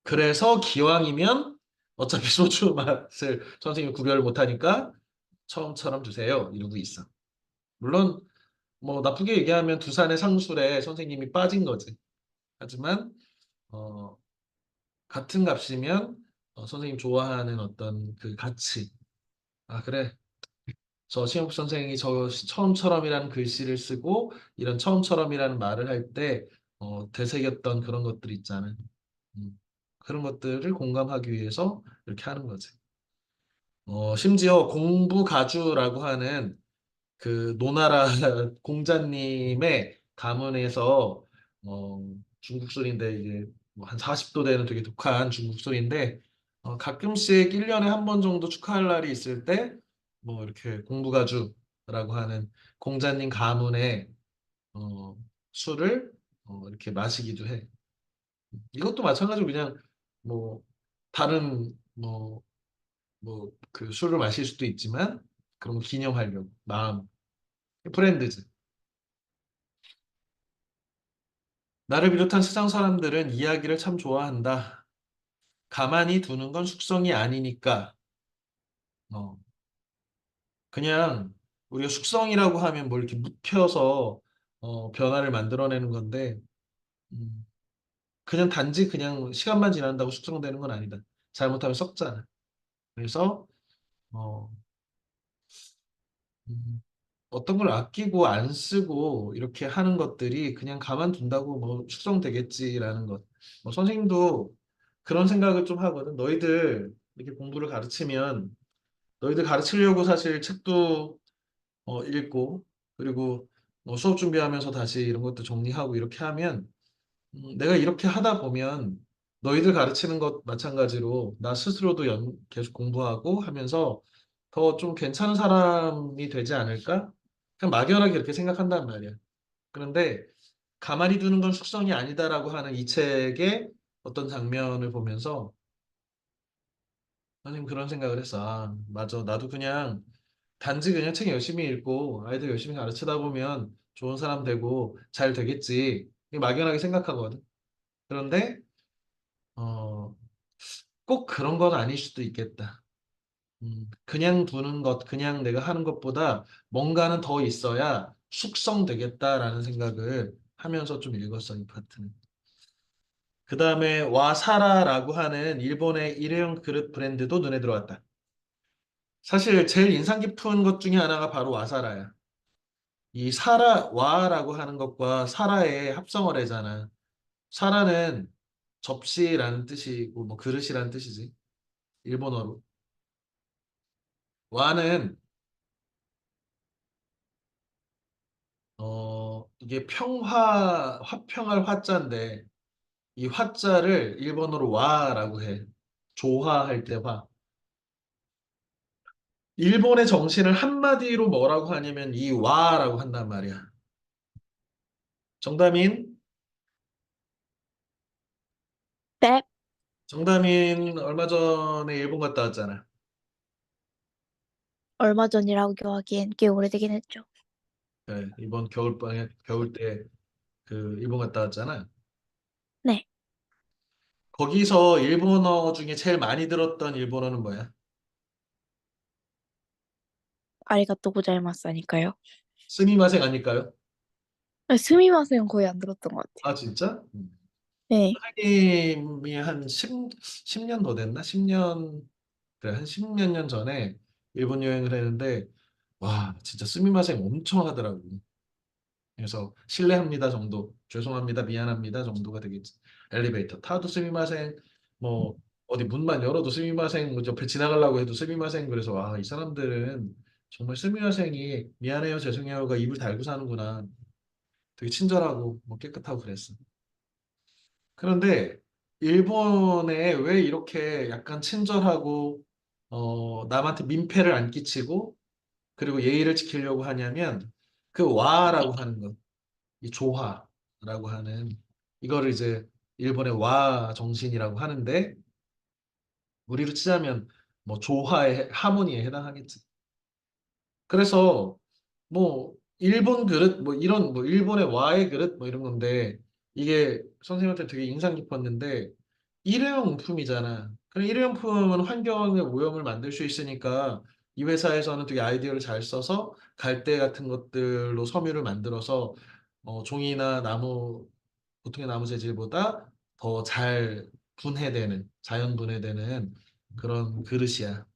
S1: 그래서 기왕이면 어차피 소주 맛을 선생님이 구별 못하니까 처음처럼 주세요. 이러고 있어. 물론 뭐 나쁘게 얘기하면 두산의 상술에 선생님이 빠진 거지. 하지만 어, 같은 값이면 선생님 좋아하는 어떤 그 가치. 아 그래. 저 신영복 선생이 저 처음처럼이라는 글씨를 쓰고 이런 처음처럼이라는 말을 할 때 되새겼던 그런 것들 있잖아. 그런 것들을 공감하기 위해서 이렇게 하는 거지. 심지어 공부가주라고 하는 그 노나라 공자님의 가문에서 중국 소리인데 이게 뭐한 40도 되는 되게 독한 중국 소리인데 가끔씩 1년에 한 번 정도 축하할 날이 있을 때 뭐 이렇게 공부가주라고 하는 공자님 가문의 어, 술을 이렇게 마시기도 해. 이것도 마찬가지로 그냥 뭐 다른 그 술을 마실 수도 있지만 그런 거 기념하려고 마음 브랜드즈. 나를 비롯한 세상 사람들은 이야기를 참 좋아한다. 가만히 두는 건 숙성이 아니니까. 어, 그냥 우리가 숙성이라고 하면 뭘 이렇게 묵혀서 변화를 만들어내는 건데 음, 그냥 단지 그냥 시간만 지난다고 숙성되는 건 아니다. 잘못하면 썩잖아. 그래서 어, 음, 어떤 걸 아끼고 안 쓰고 이렇게 하는 것들이 그냥 가만둔다고 뭐 숙성되겠지라는 것. 선생님도 그런 생각을 좀 하거든. 너희들 이렇게 공부를 가르치면 너희들 가르치려고 사실 책도 읽고 그리고 수업 준비하면서 다시 이런 것도 정리하고 이렇게 하면 내가 이렇게 하다 보면 너희들 가르치는 것 마찬가지로 나 스스로도 계속 공부하고 하면서 더 좀 괜찮은 사람이 되지 않을까? 그냥 막연하게 이렇게 생각한단 말이야. 그런데 가만히 두는 건 숙성이 아니다라고 하는 이 책의 어떤 장면을 보면서 선생님 그런 생각을 했어. 아, 맞아. 나도 그냥 단지 그냥 책 열심히 읽고 아이들 열심히 가르치다 보면 좋은 사람 되고 잘 되겠지. 이렇게 막연하게 생각하거든. 그런데 어, 꼭 그런 건 아닐 수도 있겠다. 그냥 두는 것, 그냥 내가 하는 것보다 뭔가는 더 있어야 숙성되겠다라는 생각을 하면서 좀 읽었어, 이 파트는. 그 다음에 와사라라고 하는 일본의 일회용 그릇 브랜드도 눈에 들어왔다. 사실 제일 인상 깊은 것 중에 하나가 바로 와사라야. 이 와라고 하는 것과 사라의 합성어를 하잖아. 사라는 접시라는 뜻이고, 뭐 그릇이라는 뜻이지. 일본어로. 와는 이게 화평할 화자인데, 이 화자를 일본어로 와라고 해. 조화할 때 화. 일본의 정신을 한마디로 뭐라고 하냐면 이 와라고 한단 말이야. 정다민,
S2: 네,
S1: 정다민 얼마 전에 일본 갔다 왔잖아.
S2: 얼마 전이라고 하기엔 꽤 오래되긴 했죠.
S1: 네, 이번 겨울 때 그 일본 갔다 왔잖아.
S2: 네,
S1: 거기서 일본어 중에 제일 많이 들었던 일본어는 뭐야?
S2: 아리가또 고자이마스니까요.
S1: 스미마생 아닐까요?
S2: 스미마셍은 거의 안 들었던 것 같아요.
S1: 아, 진짜?
S2: 네,
S1: 선생님이 한 10년 더 됐나? 10년, 그래, 한 10몇 년 전에 일본 여행을 했는데, 와, 진짜 스미마생 엄청 하더라고. 그래서 실례합니다 정도, 죄송합니다, 미안합니다 정도가 되겠지. 엘리베이터 타도 스미마생, 뭐 어디 문만 열어도 스미마생, 뭐 옆에 지나가려고 해도 스미마생. 그래서 와, 이 사람들은 정말 스미마생이 미안해요, 죄송해요가 입을 달고 사는구나. 되게 친절하고 뭐 깨끗하고 그랬어. 그런데 일본에 왜 이렇게 약간 친절하고 남한테 민폐를 안 끼치고 그리고 예의를 지키려고 하냐면 그 와라고 하는 것. 이 조화라고 하는 이거를 이제 일본의 와 정신이라고 하는데 우리로 치자면 뭐 조화의 하모니에 해당하겠지. 그래서 뭐 일본 그릇 뭐 이런 뭐 일본의 와의 그릇 뭐 이런 건데 이게 선생님한테 되게 인상 깊었는데 일회용품이잖아. 그럼 일회용품은 환경의 오염을 만들 수 있으니까 이 회사에서는 되게 아이디어를 잘 써서 갈대 같은 것들로 섬유를 만들어서 종이나 나무 보통의 나무 재질보다 더 잘 분해되는 자연 분해되는 그런 그릇이야.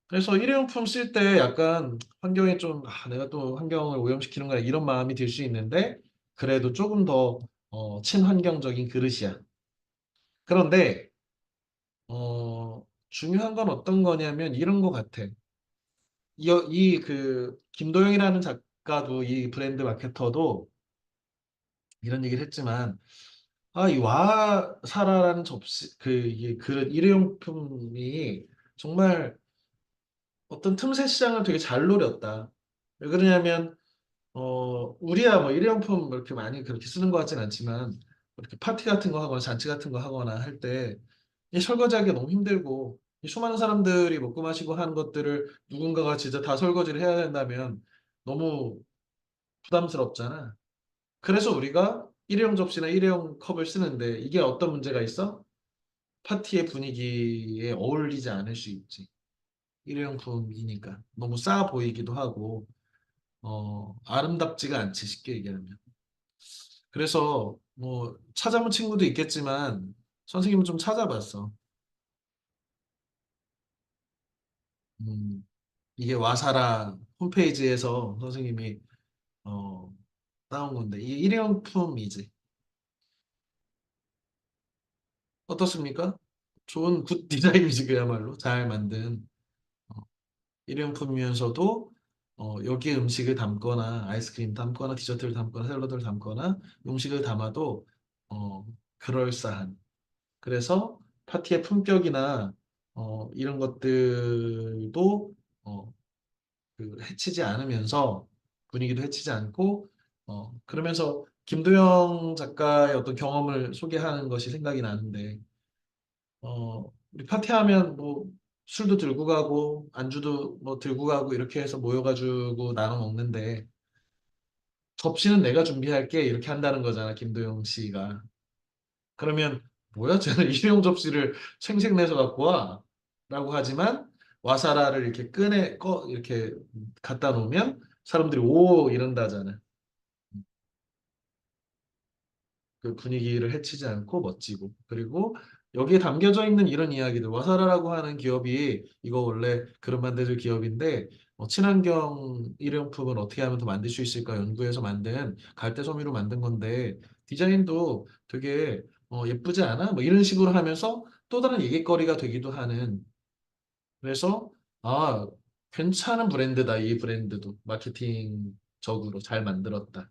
S1: 그래서 일회용품 쓸 때 약간 환경에 좀, 내가 또 환경을 오염시키는 거야 이런 마음이 들 수 있는데 그래도 조금 더 친환경적인 그릇이야. 그런데 중요한 건 어떤 거냐면 이런 거 같아. 김도영이라는 작가도 이 브랜드 마케터도 이런 얘기를 했지만 이 와사라라는 접시 이게 그릇 일회용품이 정말 어떤 틈새 시장을 되게 잘 노렸다. 왜 그러냐면 우리야 뭐 일회용품 뭐 이렇게 많이 그렇게 쓰는 것 같진 않지만 이렇게 파티 같은 거 하거나 잔치 같은 거 하거나 할 때 이 설거지하기가 너무 힘들고 이 수많은 사람들이 먹고 마시고 하는 것들을 누군가가 진짜 다 설거지를 해야 된다면 너무 부담스럽잖아. 그래서 우리가 일회용 접시나 일회용 컵을 쓰는데 이게 어떤 문제가 있어? 파티의 분위기에 어울리지 않을 수 있지. 일회용품이니까 너무 싸 보이기도 하고 아름답지가 않지 쉽게 얘기하면. 그래서 뭐 찾아본 친구도 있겠지만 선생님은 좀 찾아봤어. 음, 이게 와사라 홈페이지에서 선생님이 어, 따온 건데 이게 일회용품이지. 어떻습니까? 좋은 굿 디자인이지 그야말로 잘 만든 어, 일회용품이면서도 여기에 음식을 담거나 아이스크림 담거나 디저트를 담거나 샐러드를 담거나 음식을 담아도 그럴싸한 그래서 파티의 품격이나 이런 것들도 어, 해치지 않으면서 분위기도 해치지 않고 그러면서 김도영 작가의 어떤 경험을 소개하는 것이 생각이 나는데 우리 파티하면 뭐 술도 들고 가고 안주도 뭐 들고 가고 이렇게 해서 모여가지고 나눠 먹는데 접시는 내가 준비할게 이렇게 한다는 거잖아 김도영 씨가. 그러면 뭐야 쟤는 일회용 접시를 생색내서 갖고 와 라고 하지만 와사라를 이렇게 이렇게 갖다 놓으면 사람들이 오 이런다잖아. 그 분위기를 해치지 않고 멋지고 그리고 여기에 담겨져 있는 이런 이야기들 와사라라고 하는 기업이 이거 원래 그릇 만드는 기업인데 친환경 일회용품을 어떻게 하면 더 만들 수 있을까 연구해서 만든 갈대 섬유로 만든 건데 디자인도 되게 예쁘지 않아? 뭐 이런 식으로 하면서 또 다른 얘기거리가 되기도 하는 그래서 아 괜찮은 브랜드다 이 브랜드도 마케팅적으로 잘 만들었다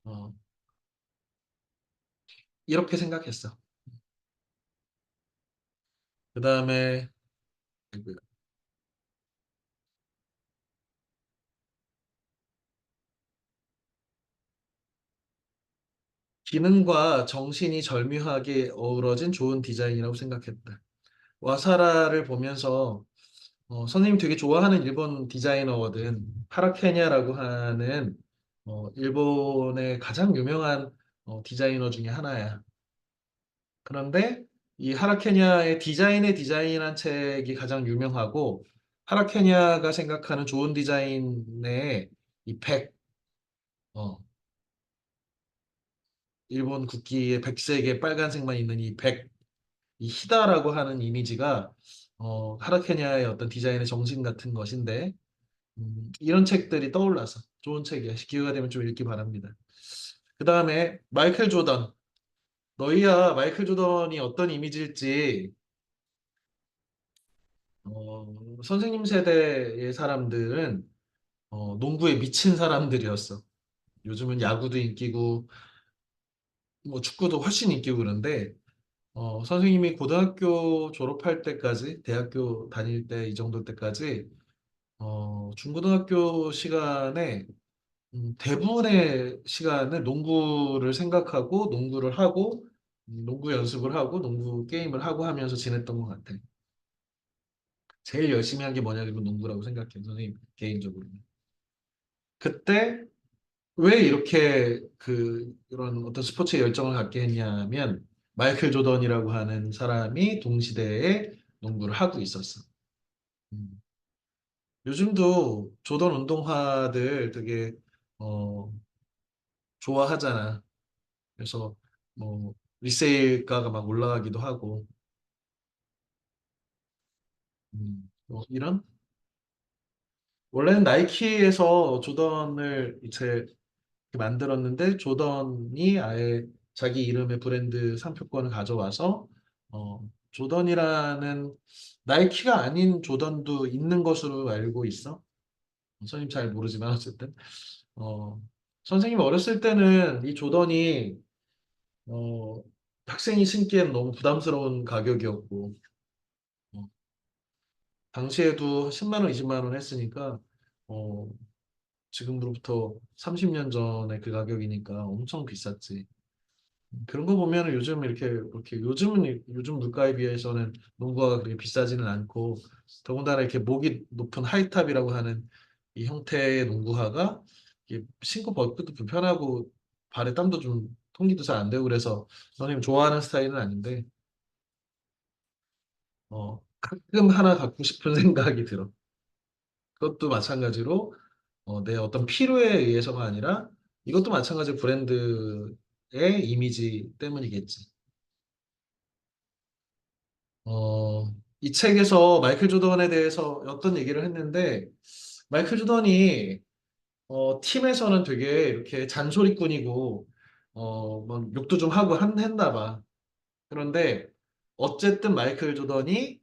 S1: 어, 이렇게 생각했어. 그 다음에 기능과 정신이 절묘하게 어우러진 좋은 디자인이라고 생각했다. 와사라를 보면서 선생님이 되게 좋아하는 일본 디자이너거든. 하라케냐라고 하는 일본의 가장 유명한 디자이너 중에 하나야. 그런데 이 하라케냐의 디자인의 디자인한 책이 가장 유명하고 하라케냐가 생각하는 좋은 디자인의 이 어, 일본 국기의 백색에 빨간색만 있는 이 히다라고 하는 이미지가 하라케냐의 어떤 디자인의 정신 같은 것인데 이런 책들이 떠올라서 좋은 책이야. 기회가 되면 좀 읽기 바랍니다. 그 다음에 마이클 조던. 너희야 마이클 조던이 어떤 이미지일지 선생님 세대의 사람들은 농구에 미친 사람들이었어. 요즘은 야구도 인기고 뭐 축구도 훨씬 인기고 그런데 선생님이 고등학교 졸업할 때까지, 대학교 다닐 때 이 정도 때까지, 중고등학교 시간에 대부분의 시간을 농구를 생각하고, 농구를 하고, 농구 연습을 하고, 농구 게임을 하고 하면서 지냈던 것 같아. 제일 열심히 한 게 뭐냐, 그리고 농구라고 생각해, 선생님, 개인적으로. 그때 왜 이렇게 이런 어떤 스포츠에 열정을 갖게 했냐면 마이클 조던이라고 하는 사람이 동시대에 농구를 하고 있었어. 음. 요즘도 조던 운동화들 되게 어, 좋아하잖아. 그래서 뭐 리세일가가 막 올라가기도 하고 뭐 이런 원래는 나이키에서 조던을 이제 이렇게 만들었는데 조던이 아예 자기 이름의 브랜드 상표권을 가져와서 조던이라는 나이키가 아닌 조던도 있는 것으로 알고 있어. 선생님 잘 모르지만 어쨌든 어, 선생님 어렸을 때는 이 조던이 어, 학생이 신기에는 너무 부담스러운 가격이었고 어, 당시에도 10만 원, 20만 원 했으니까 어, 지금으로부터 30년 전에 그 가격이니까 엄청 비쌌지. 그런 거 보면 요즘 이렇게 요즘 물가에 비해서는 농구가 그렇게 비싸지는 않고 더군다나 이렇게 목이 높은 하이탑이라고 하는 이 형태의 농구화가 이게 신고 벗기도 불편하고 발에 땀도 좀 통기도 잘 안 되고 그래서 선생님 좋아하는 스타일은 아닌데 가끔 하나 갖고 싶은 생각이 들어. 그것도 마찬가지로 내 어떤 필요에 의해서가 아니라 이것도 마찬가지로 브랜드의 이미지 때문이겠지. 어, 이 책에서 마이클 조던에 대해서 어떤 얘기를 했는데 마이클 조던이 팀에서는 되게 이렇게 잔소리꾼이고 막 욕도 좀 하고 했나 봐. 그런데 어쨌든 마이클 조던이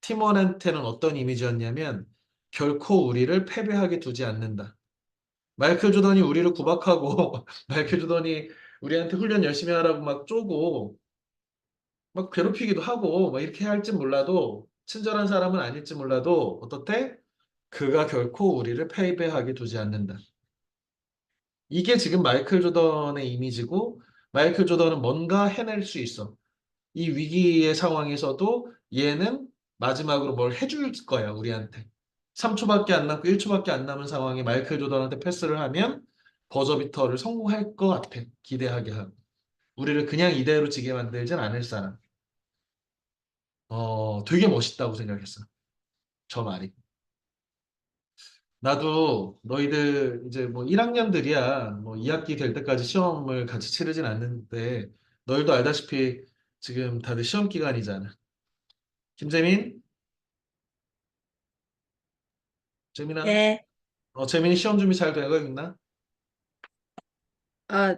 S1: 팀원한테는 어떤 이미지였냐면 결코 우리를 패배하게 두지 않는다. 마이클 조던이 우리를 구박하고 마이클 조던이 우리한테 훈련 열심히 하라고 막 쪼고 막 괴롭히기도 하고 막 이렇게 할지 몰라도 친절한 사람은 아닐지 몰라도 어떻대? 그가 결코 우리를 패배하게 두지 않는다. 이게 지금 마이클 조던의 이미지고 마이클 조던은 뭔가 해낼 수 있어. 이 위기의 상황에서도 얘는 마지막으로 뭘 해줄 거야, 우리한테. 3초밖에 안 남고 1초밖에 안 남은 상황에 마이클 조던한테 패스를 하면 버저비터를 성공할 것 같아. 기대하게 하고. 우리를 그냥 이대로 지게 만들진 않을 사람. 되게 멋있다고 생각했어. 저 말이. 나도 너희들 이제 뭐 1학년들이야. 뭐 2학기 될 때까지 시험을 같이 치르진 않는데 너희도 알다시피 지금 다들 시험 기간이잖아. 김재민? 재민아?
S3: 예.
S1: 재민이 시험 준비 잘 되고 있나?
S3: 아,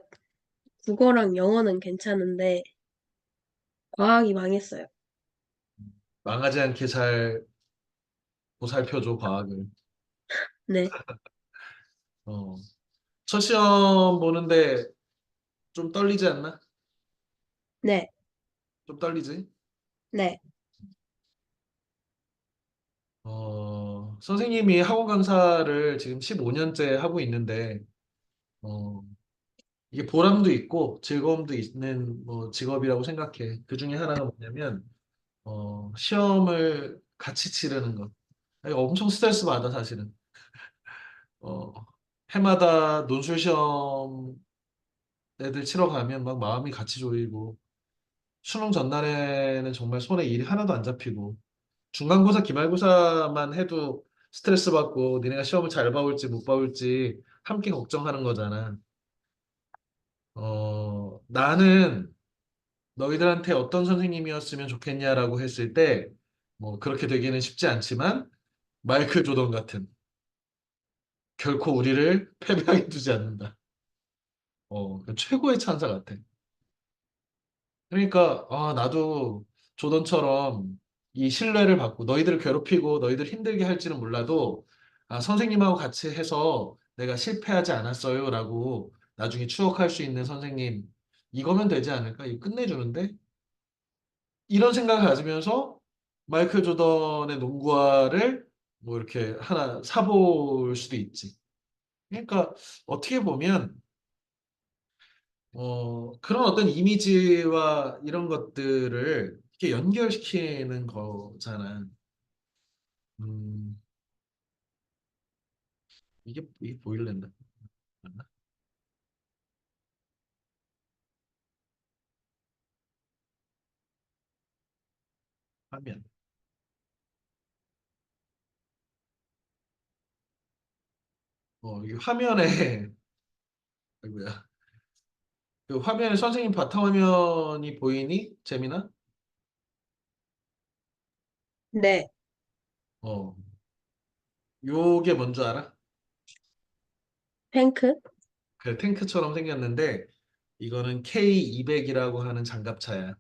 S3: 국어랑 영어는 괜찮은데, 과학이 망했어요.
S1: 망하지 않게 잘 보살펴줘, 과학을.
S3: 네,
S1: 어. 첫 시험 보는데 좀 떨리지 않나?
S3: 네,
S1: 좀 떨리지?
S3: 네.
S1: 선생님이 학원 강사를 지금 15년째 하고 있는데, 어, 이게 보람도 있고 즐거움도 있는 뭐 직업이라고 생각해. 그 중에 하나가 뭐냐면, 시험을 같이 치르는 것. 아니, 엄청 스트레스 받아, 사실은. 어, 해마다 논술 시험 애들 치러 가면 막 마음이 같이 조이고, 수능 전날에는 정말 손에 일이 하나도 안 잡히고, 중간고사, 기말고사만 해도 스트레스 받고, 니네가 시험을 잘 봐올지 못 봐올지 함께 걱정하는 거잖아. 나는 너희들한테 어떤 선생님이었으면 좋겠냐라고 했을 때, 뭐, 그렇게 되기는 쉽지 않지만, 마이클 조던 같은, 결코 우리를 패배하게 두지 않는다. 그 최고의 찬사 같아. 그러니까, 나도 조던처럼 이 신뢰를 받고, 너희들을 괴롭히고, 너희들 힘들게 할지는 몰라도, 선생님하고 같이 해서 내가 실패하지 않았어요라고 나중에 추억할 수 있는 선생님, 이거면 되지 않을까? 이거 끝내주는데? 이런 생각을 가지면서 마이클 조던의 농구화를 뭐 이렇게 하나 사볼 수도 있지. 그러니까 어떻게 보면 그런 어떤 이미지와 이런 것들을 이렇게 연결시키는 거잖아. 음, 이게 보일랜드 맞나? 화면. 이 화면에 아이고야. 그 화면에 선생님 바탕화면이 보이니? 재민아?
S3: 네.
S1: 어, 요게 뭔 줄 알아?
S3: 탱크?
S1: 그 탱크처럼 생겼는데 이거는 K200이라고 하는 장갑차야.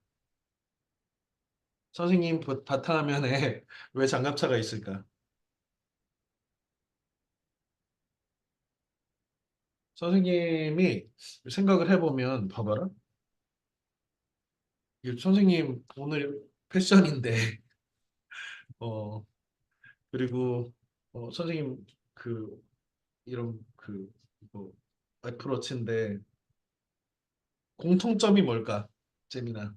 S1: 선생님 바탕화면에 왜 장갑차가 있을까? 선생님이 생각을 해보면 봐봐라. 이 선생님 오늘 패션인데 어 그리고 선생님 그 이런 뭐 애플워치인데 공통점이 뭘까? 재민아.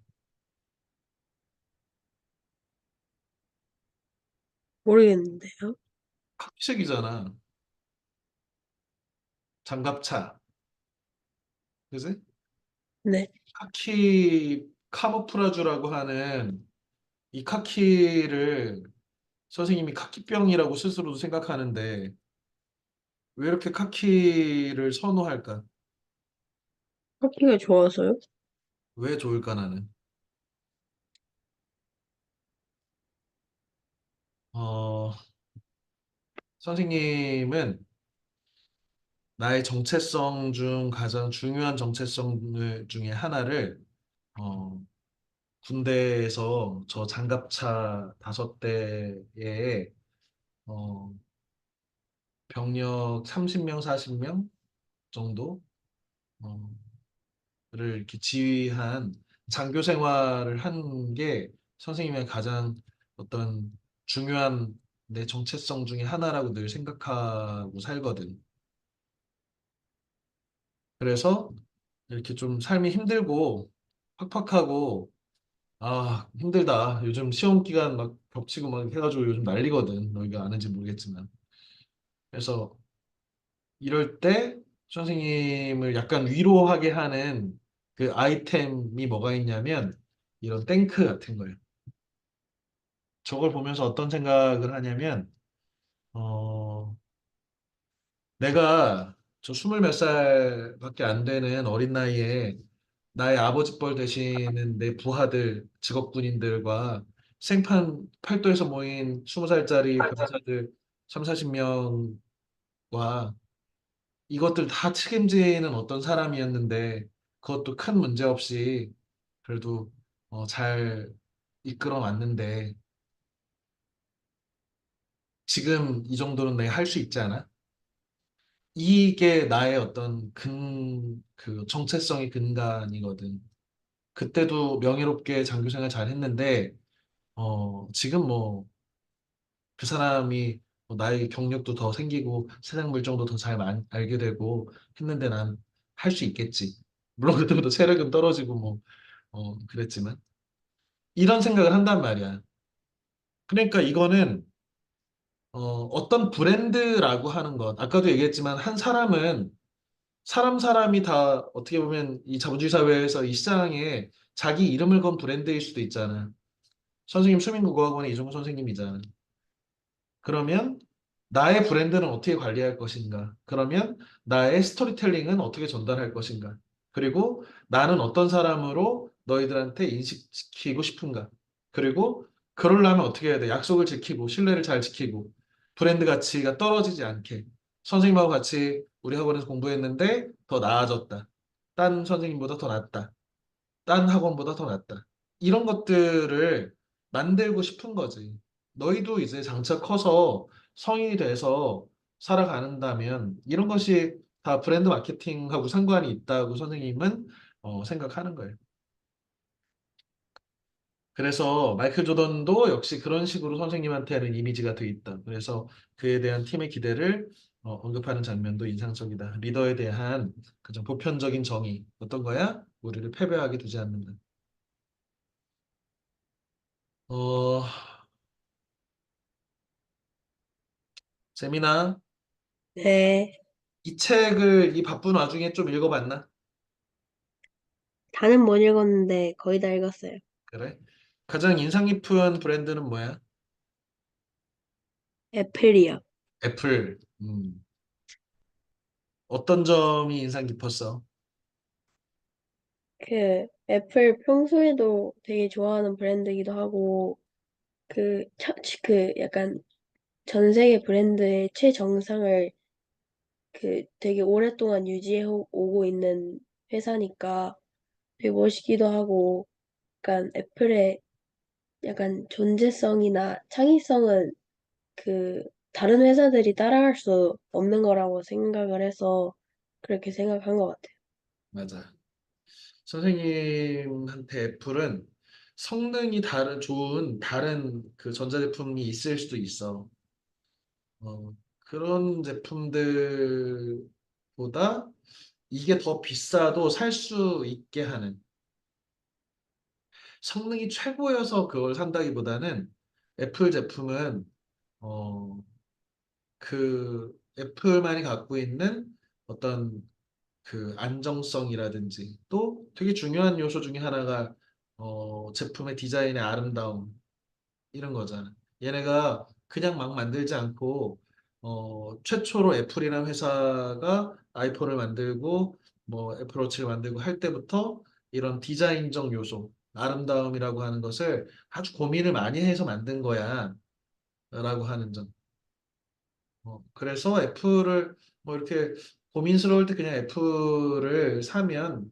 S3: 모르겠는데요.
S1: 카키색이잖아. 장갑차. 그지?
S3: 네.
S1: 카키 카모프라주라고 하는 이 카키를 선생님이 카키병이라고 스스로도 생각하는데 왜 이렇게 카키를 선호할까?
S3: 커피가 좋아서요?
S1: 왜 좋을까 나는? 어, 선생님은 나의 정체성 중 가장 중요한 정체성 중에 하나를 어, 군대에서 저 장갑차 5대에 어, 병력 30명, 40명 정도 어, 를 이렇게 지휘한 장교 생활을 한 게 선생님의 가장 어떤 중요한 내 정체성 중에 하나라고 늘 생각하고 살거든. 그래서 이렇게 좀 삶이 힘들고 팍팍하고 힘들다. 요즘 시험 기간 막 겹치고 막 해가지고 요즘 난리거든. 너희가 아는지 모르겠지만. 그래서 이럴 때 선생님을 약간 위로하게 하는 그 아이템이 뭐가 있냐면 이런 땡크 같은 거예요. 저걸 보면서 어떤 생각을 하냐면, 어, 내가 저 20몇 살밖에 안 되는 어린 나이에 나의 아버지 뻘 되시는 내 부하들, 직업군인들과 생판 팔도에서 모인 20살짜리 병사들 3, 40명과 이것들 다 책임지는 어떤 사람이었는데 그것도 큰 문제 없이 그래도 잘 이끌어 왔는데 지금 이 정도는 내가 할 수 있지 않아? 이게 나의 어떤 그 정체성의 근간이거든. 그때도 명예롭게 장교 생활 잘 했는데, 지금 뭐, 그 사람이 뭐 나의 경력도 더 생기고 세상 물정도 더 잘 알게 되고 했는데 난 할 수 있겠지. 물론 그때부터 체력은 떨어지고 뭐, 그랬지만. 이런 생각을 한단 말이야. 그러니까 이거는, 어떤 브랜드라고 하는 것. 아까도 얘기했지만 한 사람은 사람이 다 어떻게 보면 이 자본주의 사회에서 이 시장에 자기 이름을 건 브랜드일 수도 있잖아. 선생님 수민국어학원의 이종호 선생님이잖아. 그러면 나의 브랜드는 어떻게 관리할 것인가? 그러면 나의 스토리텔링은 어떻게 전달할 것인가? 그리고 나는 어떤 사람으로 너희들한테 인식시키고 싶은가? 그리고 그러려면 어떻게 해야 돼? 약속을 지키고 신뢰를 잘 지키고 브랜드 가치가 떨어지지 않게 선생님하고 같이 우리 학원에서 공부했는데 더 나아졌다. 딴 선생님보다 더 낫다. 딴 학원보다 더 낫다. 이런 것들을 만들고 싶은 거지. 너희도 이제 장차 커서 성인이 돼서 살아가는다면 이런 것이 다 브랜드 마케팅하고 상관이 있다고 선생님은 생각하는 거예요. 그래서 마이클 조던도 역시 그런 식으로 선생님한테는 이미지가 돼 있다. 그래서 그에 대한 팀의 기대를 언급하는 장면도 인상적이다. 리더에 대한 가장 보편적인 정의 어떤 거야? 우리를 패배하게 두지 않는다. 어, 재민아,
S3: 네.
S1: 이 책을 이 바쁜 와중에 좀 읽어봤나?
S3: 다는 못 읽었는데 거의 다 읽었어요.
S1: 그래? 가장 인상 깊은 브랜드는 뭐야?
S3: 애플이요.
S1: 애플. 어떤 점이 인상 깊었어?
S3: 애플 평소에도 되게 좋아하는 브랜드이기도 하고, 약간 전 세계 브랜드의 최정상을 되게 오랫동안 유지해 오고 있는 회사니까 되게 멋있기도 하고, 약간 애플의 약간 존재성이나 창의성은 그 다른 회사들이 따라할 수 없는 거라고 생각을 해서 그렇게 생각한 것 같아요.
S1: 맞아. 선생님한테 애플은 성능이 좋은 다른 그 전자제품이 있을 수도 있어. 그런 제품들보다 이게 더 비싸도 살 수 있게 하는 성능이 최고여서 그걸 산다기보다는 애플 제품은 어, 그 애플만이 갖고 있는 어떤 그 안정성이라든지 또 되게 중요한 요소 중에 하나가 제품의 디자인의 아름다움 이런 거잖아. 얘네가 그냥 막 만들지 않고 최초로 애플이라는 회사가 아이폰을 만들고 뭐 애플워치를 만들고 할 때부터 이런 디자인적 요소, 아름다움이라고 하는 것을 아주 고민을 많이 해서 만든 거야. 라고 하는 점. 그래서 애플을 뭐 이렇게 고민스러울 때 그냥 애플을 사면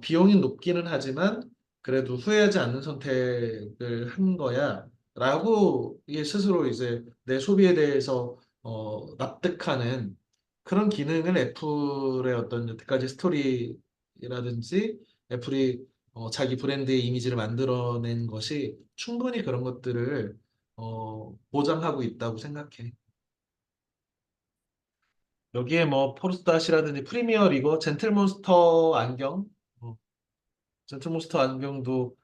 S1: 비용이 높기는 하지만 그래도 후회하지 않는 선택을 한 거야. 라고 이게 스스로 이제 내 소비에 대해서 납득하는 그런 기능을 애플의 어떤 여태까지 스토리라든지 애플이 자기 브랜드의 이미지를 만들어낸 것이 충분히 그런 것들을 보장하고 있다고 생각해. 여기에 뭐 포르스닷이라든지 프리미어 리거, 젠틀몬스터 안경, 어, 젠틀몬스터 안경도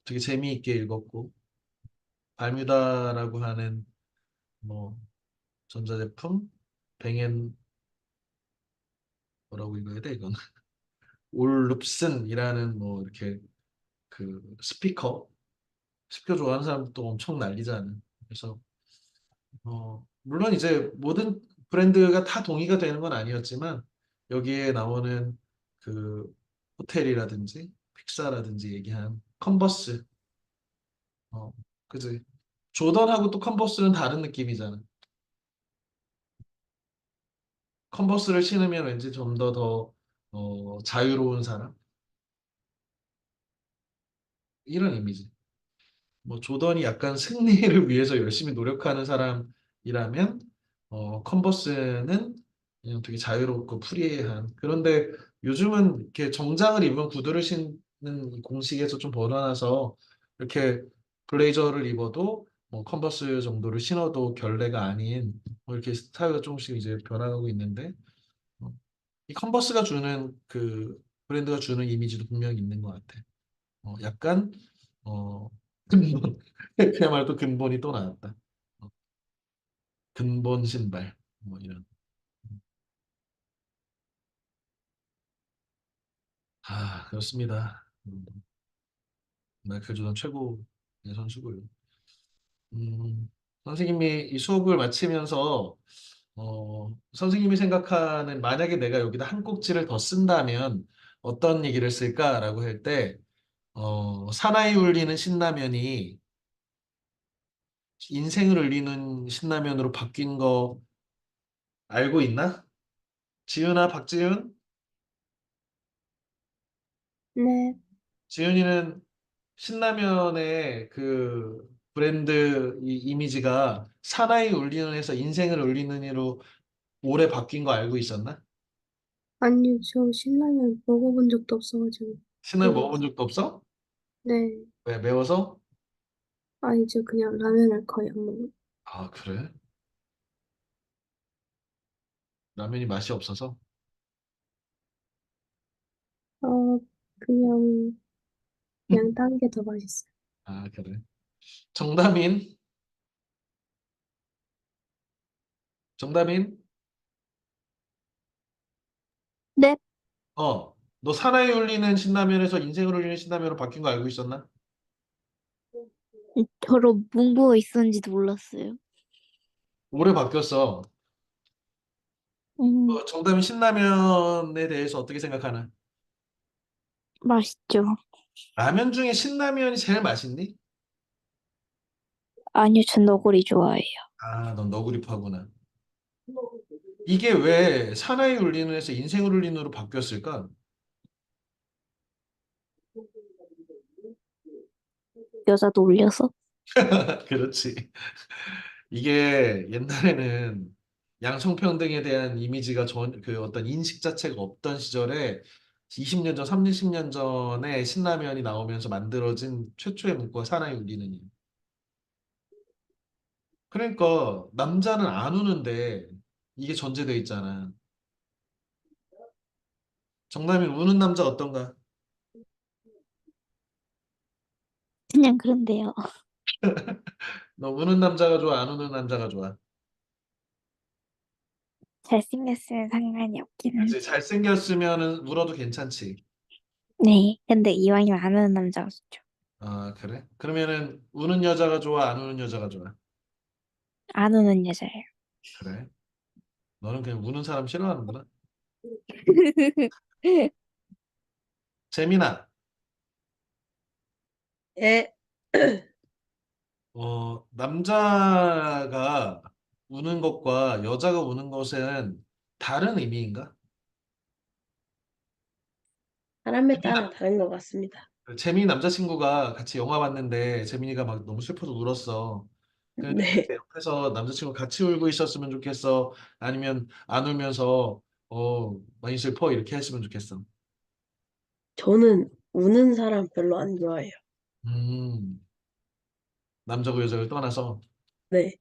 S1: 되게 재미있게 읽었고 발뮤다라고 하는 뭐 전자제품, 뱅앤 뭐라고 읽어야 돼 이건 올룹슨이라는 뭐 이렇게 그 스피커 좋아하는 사람도 엄청 난리잖아. 그래서 물론 이제 모든 브랜드가 다 동의가 되는 건 아니었지만 여기에 나오는 그 호텔이라든지 픽사라든지 얘기한 컨버스, 어, 그지? 조던하고 또 컨버스는 다른 느낌이잖아. 컨버스를 신으면 왠지 좀 더 자유로운 사람? 이런 이미지. 뭐 조던이 약간 승리를 위해서 열심히 노력하는 사람이라면 컨버스는 그냥 되게 자유롭고 프리한 그런데 요즘은 이렇게 정장을 입으면 구두를 신는 이 공식에서 좀 벗어나서 이렇게 블레이저를 입어도 뭐 컨버스 정도를 신어도 결례가 아닌 뭐 이렇게 스타일가 조금씩 이제 변화가고 있는데 어, 이 컨버스가 주는 그 브랜드가 주는 이미지도 분명히 있는 것 같아. 약간 어, 근본 그야말로 또 근본이 또 나왔다. 어, 근본 신발 뭐 이런. 아 그렇습니다. 마이클 조던 최고의 선수고요. 선생님이 이 수업을 마치면서 선생님이 생각하는 만약에 내가 여기다 한 꼭지를 더 쓴다면 어떤 얘기를 쓸까라고 할 때 사나이 울리는 신라면이 인생을 울리는 신라면으로 바뀐 거 알고 있나? 지은아, 박지은?
S2: 네.
S1: 지은이는 신라면의 그 브랜드 이 이미지가 사나이 울리는 에서 인생을 울리는 이로 오래 바뀐 거 알고 있었나?
S2: 아니요, 저 신라면 먹어본 적도 없어가지고
S1: 신라면 먹어본
S2: 모르겠어요.
S1: 적도 없어?
S2: 네.
S1: 왜 매워서?
S2: 이제 그냥 라면을 거의 안 먹어요.
S1: 아, 그래? 라면이 맛이 없어서?
S2: 어, 그냥, 그냥 딴 게 더 맛있어요.
S1: 아, 그래. 정다민? 정다민?
S2: 네,
S1: 너 사나이 울리는 신라면에서 인생을 울리는 신라면으로 바뀐 거 알고 있었나?
S2: 저로 문구가 있었는지도 몰랐어요.
S1: 올해 바뀌었어.
S2: 음,
S1: 정답인 신라면에 대해서 어떻게 생각하나?
S2: 맛있죠.
S1: 라면 중에 신라면이 제일 맛있니?
S2: 아니요, 전 너구리 좋아해요.
S1: 아, 넌 너구리파구나. 이게 왜 사나이 울리는에서 인생을 울리는으로 바뀌었을까?
S2: 여자도 올려서?
S1: 그렇지. 이게 옛날에는 양성평등에 대한 이미지가 그 어떤 인식 자체가 없던 시절에 20년 전, 30년 전에 신라면이 나오면서 만들어진 최초의 문구가 사나이 울리는. 그러니까 남자는 안 우는데 이게 전제돼 있잖아. 정남이 우는 남자 어떤가?
S2: 그냥 그런데요.
S1: 너 우는 남자가 좋아, 안 우는 남자가 좋아?
S2: 잘생겼으면 상관이 없긴
S1: 그치,
S2: 한데.
S1: 잘생겼으면은 울어도 괜찮지.
S2: 네, 근데 이왕이면 안 하는 남자가 좋죠.
S1: 아, 그래? 그러면은 우는 여자가 좋아, 안 우는 여자가 좋아?
S2: 안 우는 여자예요.
S1: 그래? 너는 그냥 우는 사람 싫어하는구나. 재민아,
S3: 에,
S1: 남자가 우는 것과 여자가 우는 것은 다른 의미인가?
S3: 사람에 따라
S1: 재민아,
S3: 다른 것 같습니다.
S1: 재민이 남자친구가 같이 영화 봤는데 재민이가 막 너무 슬퍼서 울었어. 그런데
S3: 네,
S1: 옆에서 남자친구 같이 울고 있었으면 좋겠어. 아니면 안 울면서 많이 슬퍼 이렇게 했으면 좋겠어.
S3: 저는 우는 사람 별로 안 좋아해요.
S1: 음, 남자고 여자를 떠나서.
S3: 네.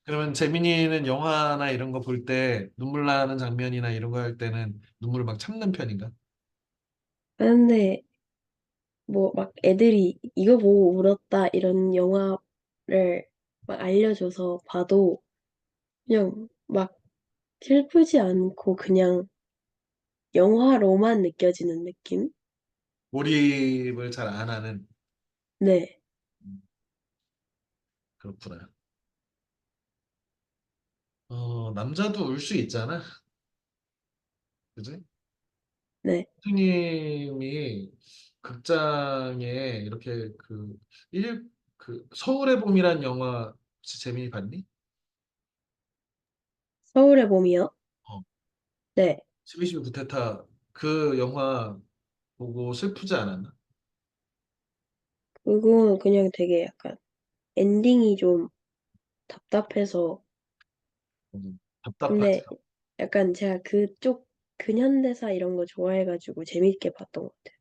S1: 그러면 재민이는 영화나 이런 거 볼 때 눈물 나는 장면이나 이런 거 할 때는 눈물을 막 참는 편인가?
S3: 그런데 뭐 막 애들이 이거 보고 울었다 이런 영화를 막 알려줘서 봐도 그냥 막 슬프지 않고 그냥 영화로만 느껴지는 느낌?
S1: 몰입을 잘 안 하는.
S3: 네,
S1: 음, 그렇구나. 남자도 울 수 있잖아. 그지?
S3: 네.
S1: 선생님이 극장에 이렇게 그 서울의 봄이란 영화 혹시 재민이 봤니?
S3: 서울의 봄이요?
S1: 어,
S3: 네.
S1: 12.12 구테타 그 영화 보고 슬프지 않았나?
S3: 그건 그냥 되게 약간 엔딩이 좀 답답해서
S1: 답답하지.
S3: 근데 약간 제가 그쪽 근현대사 이런 거 좋아해가지고 재밌게 봤던 것 같아요.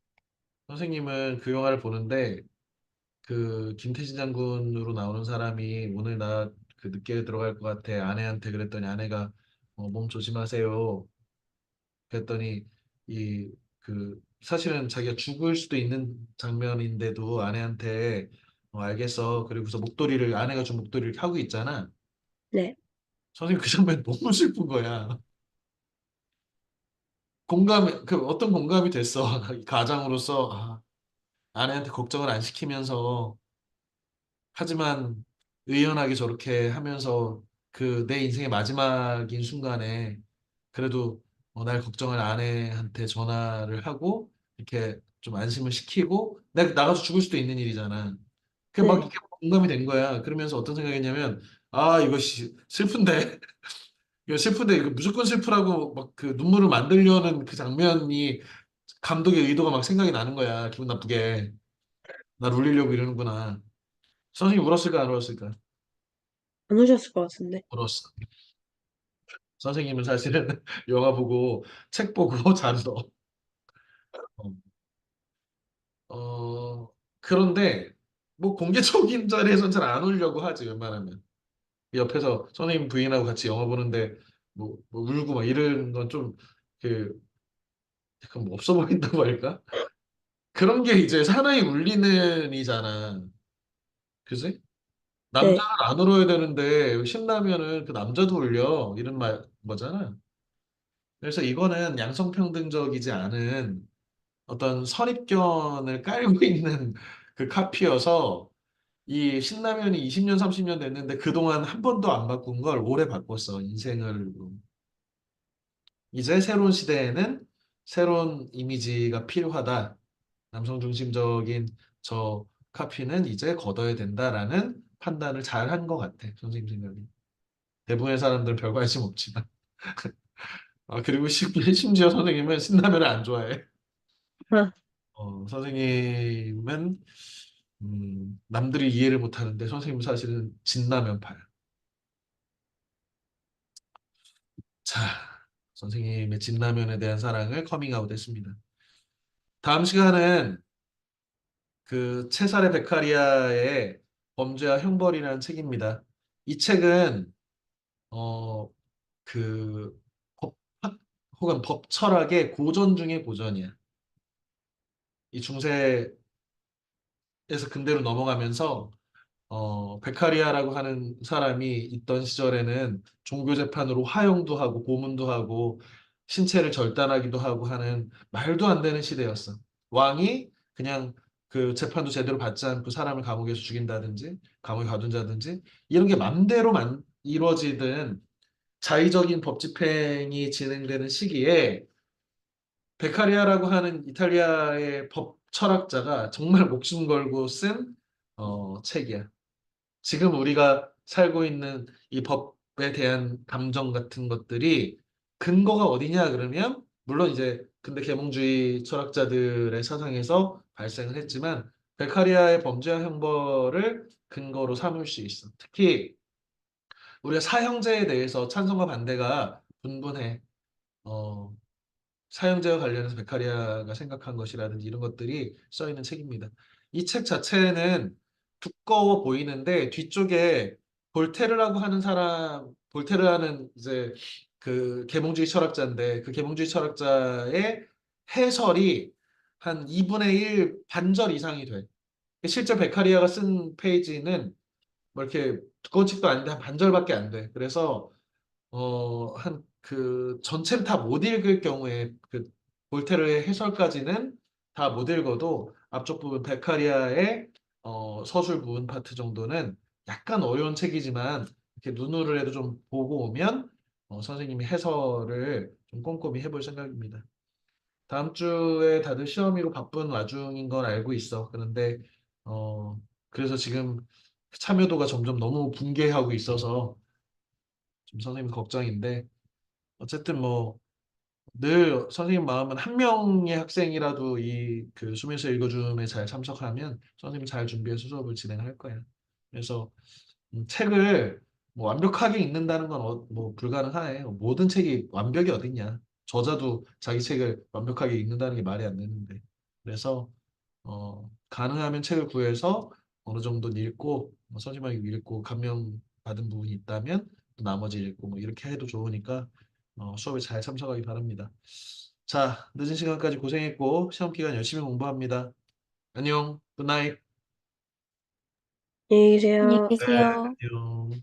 S1: 선생님은 그 영화를 보는데 그 김태진 장군으로 나오는 사람이 오늘 나 그 늦게 들어갈 것 같아 아내한테 그랬더니 아내가 몸 조심하세요. 그랬더니 이 그 사실은 자기가 죽을 수도 있는 장면인데도 아내한테 알겠어. 그리고서 목도리를 아내가 준 목도리를 이렇게 하고 있잖아.
S3: 네,
S1: 선생님 그 장면 너무 슬픈 거야. 공감이 그 어떤 공감이 됐어. 가장으로서 아내한테 걱정을 안 시키면서 하지만 의연하게 저렇게 하면서 그 내 인생의 마지막인 순간에 그래도 날 걱정을 아내한테 전화를 하고 이렇게 좀 안심을 시키고 내가 나가서 죽을 수도 있는 일이잖아. 그 막
S3: 네,
S1: 이렇게 공감이 된 거야. 그러면서 어떤 생각했냐면 이거 슬픈데 이거 슬픈데 이거 무조건 슬프라고 막 그 눈물을 만들려는 그 장면이 감독의 의도가 막 생각이 나는 거야. 기분 나쁘게 날 울리려고 이러는구나. 선생님 울었을까 안 울었을까?
S3: 안 오셨을 것 같은데.
S1: 울었어. 선생님은 사실은 영화 보고 책 보고 잘 울어. 어, 그런데 뭐 공개적인 자리에서는 잘 안 울려고 하지 웬만하면. 옆에서 선생님 부인하고 같이 영화 보는데 뭐 울고 막 이런 건 좀 그 약간 뭐 없어 보인다고 할까? 그런 게 이제 사나이 울리는 이잖아. 그지? 남자는
S3: 네,
S1: 안 울어야 되는데 신나면은 그 남자도 울려 이런 말 거잖아. 그래서 이거는 양성평등적이지 않은 어떤 선입견을 깔고 있는 그 카피여서 이 신라면이 20년, 30년 됐는데 그동안 한 번도 안 바꾼 걸 올해 바꿨어, 인생을. 이제 새로운 시대에는 새로운 이미지가 필요하다. 남성 중심적인 저 카피는 이제 걷어야 된다라는 판단을 잘 한 것 같아, 선생님 생각이. 대부분의 사람들은 별 관심 없지만. 아, 그리고 심지어 선생님은 신라면을 안 좋아해. 선생님은 남들이 이해를 못하는데 선생님 사실은 진라면파야. 자, 선생님의 진라면에 대한 사랑을 커밍아웃 했습니다. 다음 시간은 그 체사레 베카리아의 범죄와 형벌이라는 책입니다. 이 책은 어, 그 법학 혹은 법 철학의 고전 중의 고전이야. 이 중세에서 근대로 넘어가면서 베카리아라고 하는 사람이 있던 시절에는 종교 재판으로 화형도 하고 고문도 하고 신체를 절단하기도 하고 하는 말도 안 되는 시대였어. 왕이 그냥 그 재판도 제대로 받지 않고 사람을 감옥에서 죽인다든지 감옥에 가둔다든지 이런 게 맘대로 이루어지든 자의적인 법 집행이 진행되는 시기에 베카리아라고 하는 이탈리아의 법 철학자가 정말 목숨 걸고 쓴 책이야. 지금 우리가 살고 있는 이 법에 대한 감정 같은 것들이 근거가 어디냐 그러면 물론 이제 근대 계몽주의 철학자들의 사상에서 발생을 했지만 베카리아의 범죄와 형벌을 근거로 삼을 수 있어. 특히 우리가 사형제에 대해서 찬성과 반대가 분분해. 어, 사형제와 관련해서 베카리아가 생각한 것이라든지 이런 것들이 써 있는 책입니다. 이 책 자체는 두꺼워 보이는데 뒤쪽에 볼테르라고 하는 사람, 볼테르라는 이제 그 계몽주의 철학자인데 그 계몽주의 철학자의 해설이 한 2분의 1 반절 이상이 돼. 실제 베카리아가 쓴 페이지는 뭐 이렇게 두꺼운 책도 아닌데 한 반절밖에 안 돼. 그래서 한 그 전체를 다 못 읽을 경우에 그 볼테르의 해설까지는 다 못 읽어도 앞쪽 부분 베카리아의 서술 부분 파트 정도는 약간 어려운 책이지만 이렇게 눈으로 해도 좀 보고 오면 선생님이 해설을 좀 꼼꼼히 해볼 생각입니다. 다음 주에 다들 시험이고 바쁜 와중인 건 알고 있어. 그런데 어, 그래서 지금 참여도가 점점 너무 붕괴하고 있어서 좀 선생님 걱정인데 어쨌든 뭐 늘 선생님 마음은 한 명의 학생이라도 이 그 수면서 읽어줌에 잘 참석하면 선생님이 잘 준비해서 수업을 진행할 거야. 그래서 책을 뭐 완벽하게 읽는다는 건 뭐 불가능해. 모든 책이 완벽이 어딨냐. 저자도 자기 책을 완벽하게 읽는다는 게 말이 안 되는데. 그래서 가능하면 책을 구해서 어느 정도 읽고 선생님하게 읽고 감명 받은 부분이 있다면 또 나머지 읽고 뭐 이렇게 해도 좋으니까 수업에 잘 참석하기 바랍니다. 자, 늦은 시간까지 고생했고 시험 기간 열심히 공부합니다. 안녕. 굿나잇.
S3: 안녕히
S2: 안녕히
S3: 계세요.
S1: 네,
S2: 계세요.
S1: 안녕.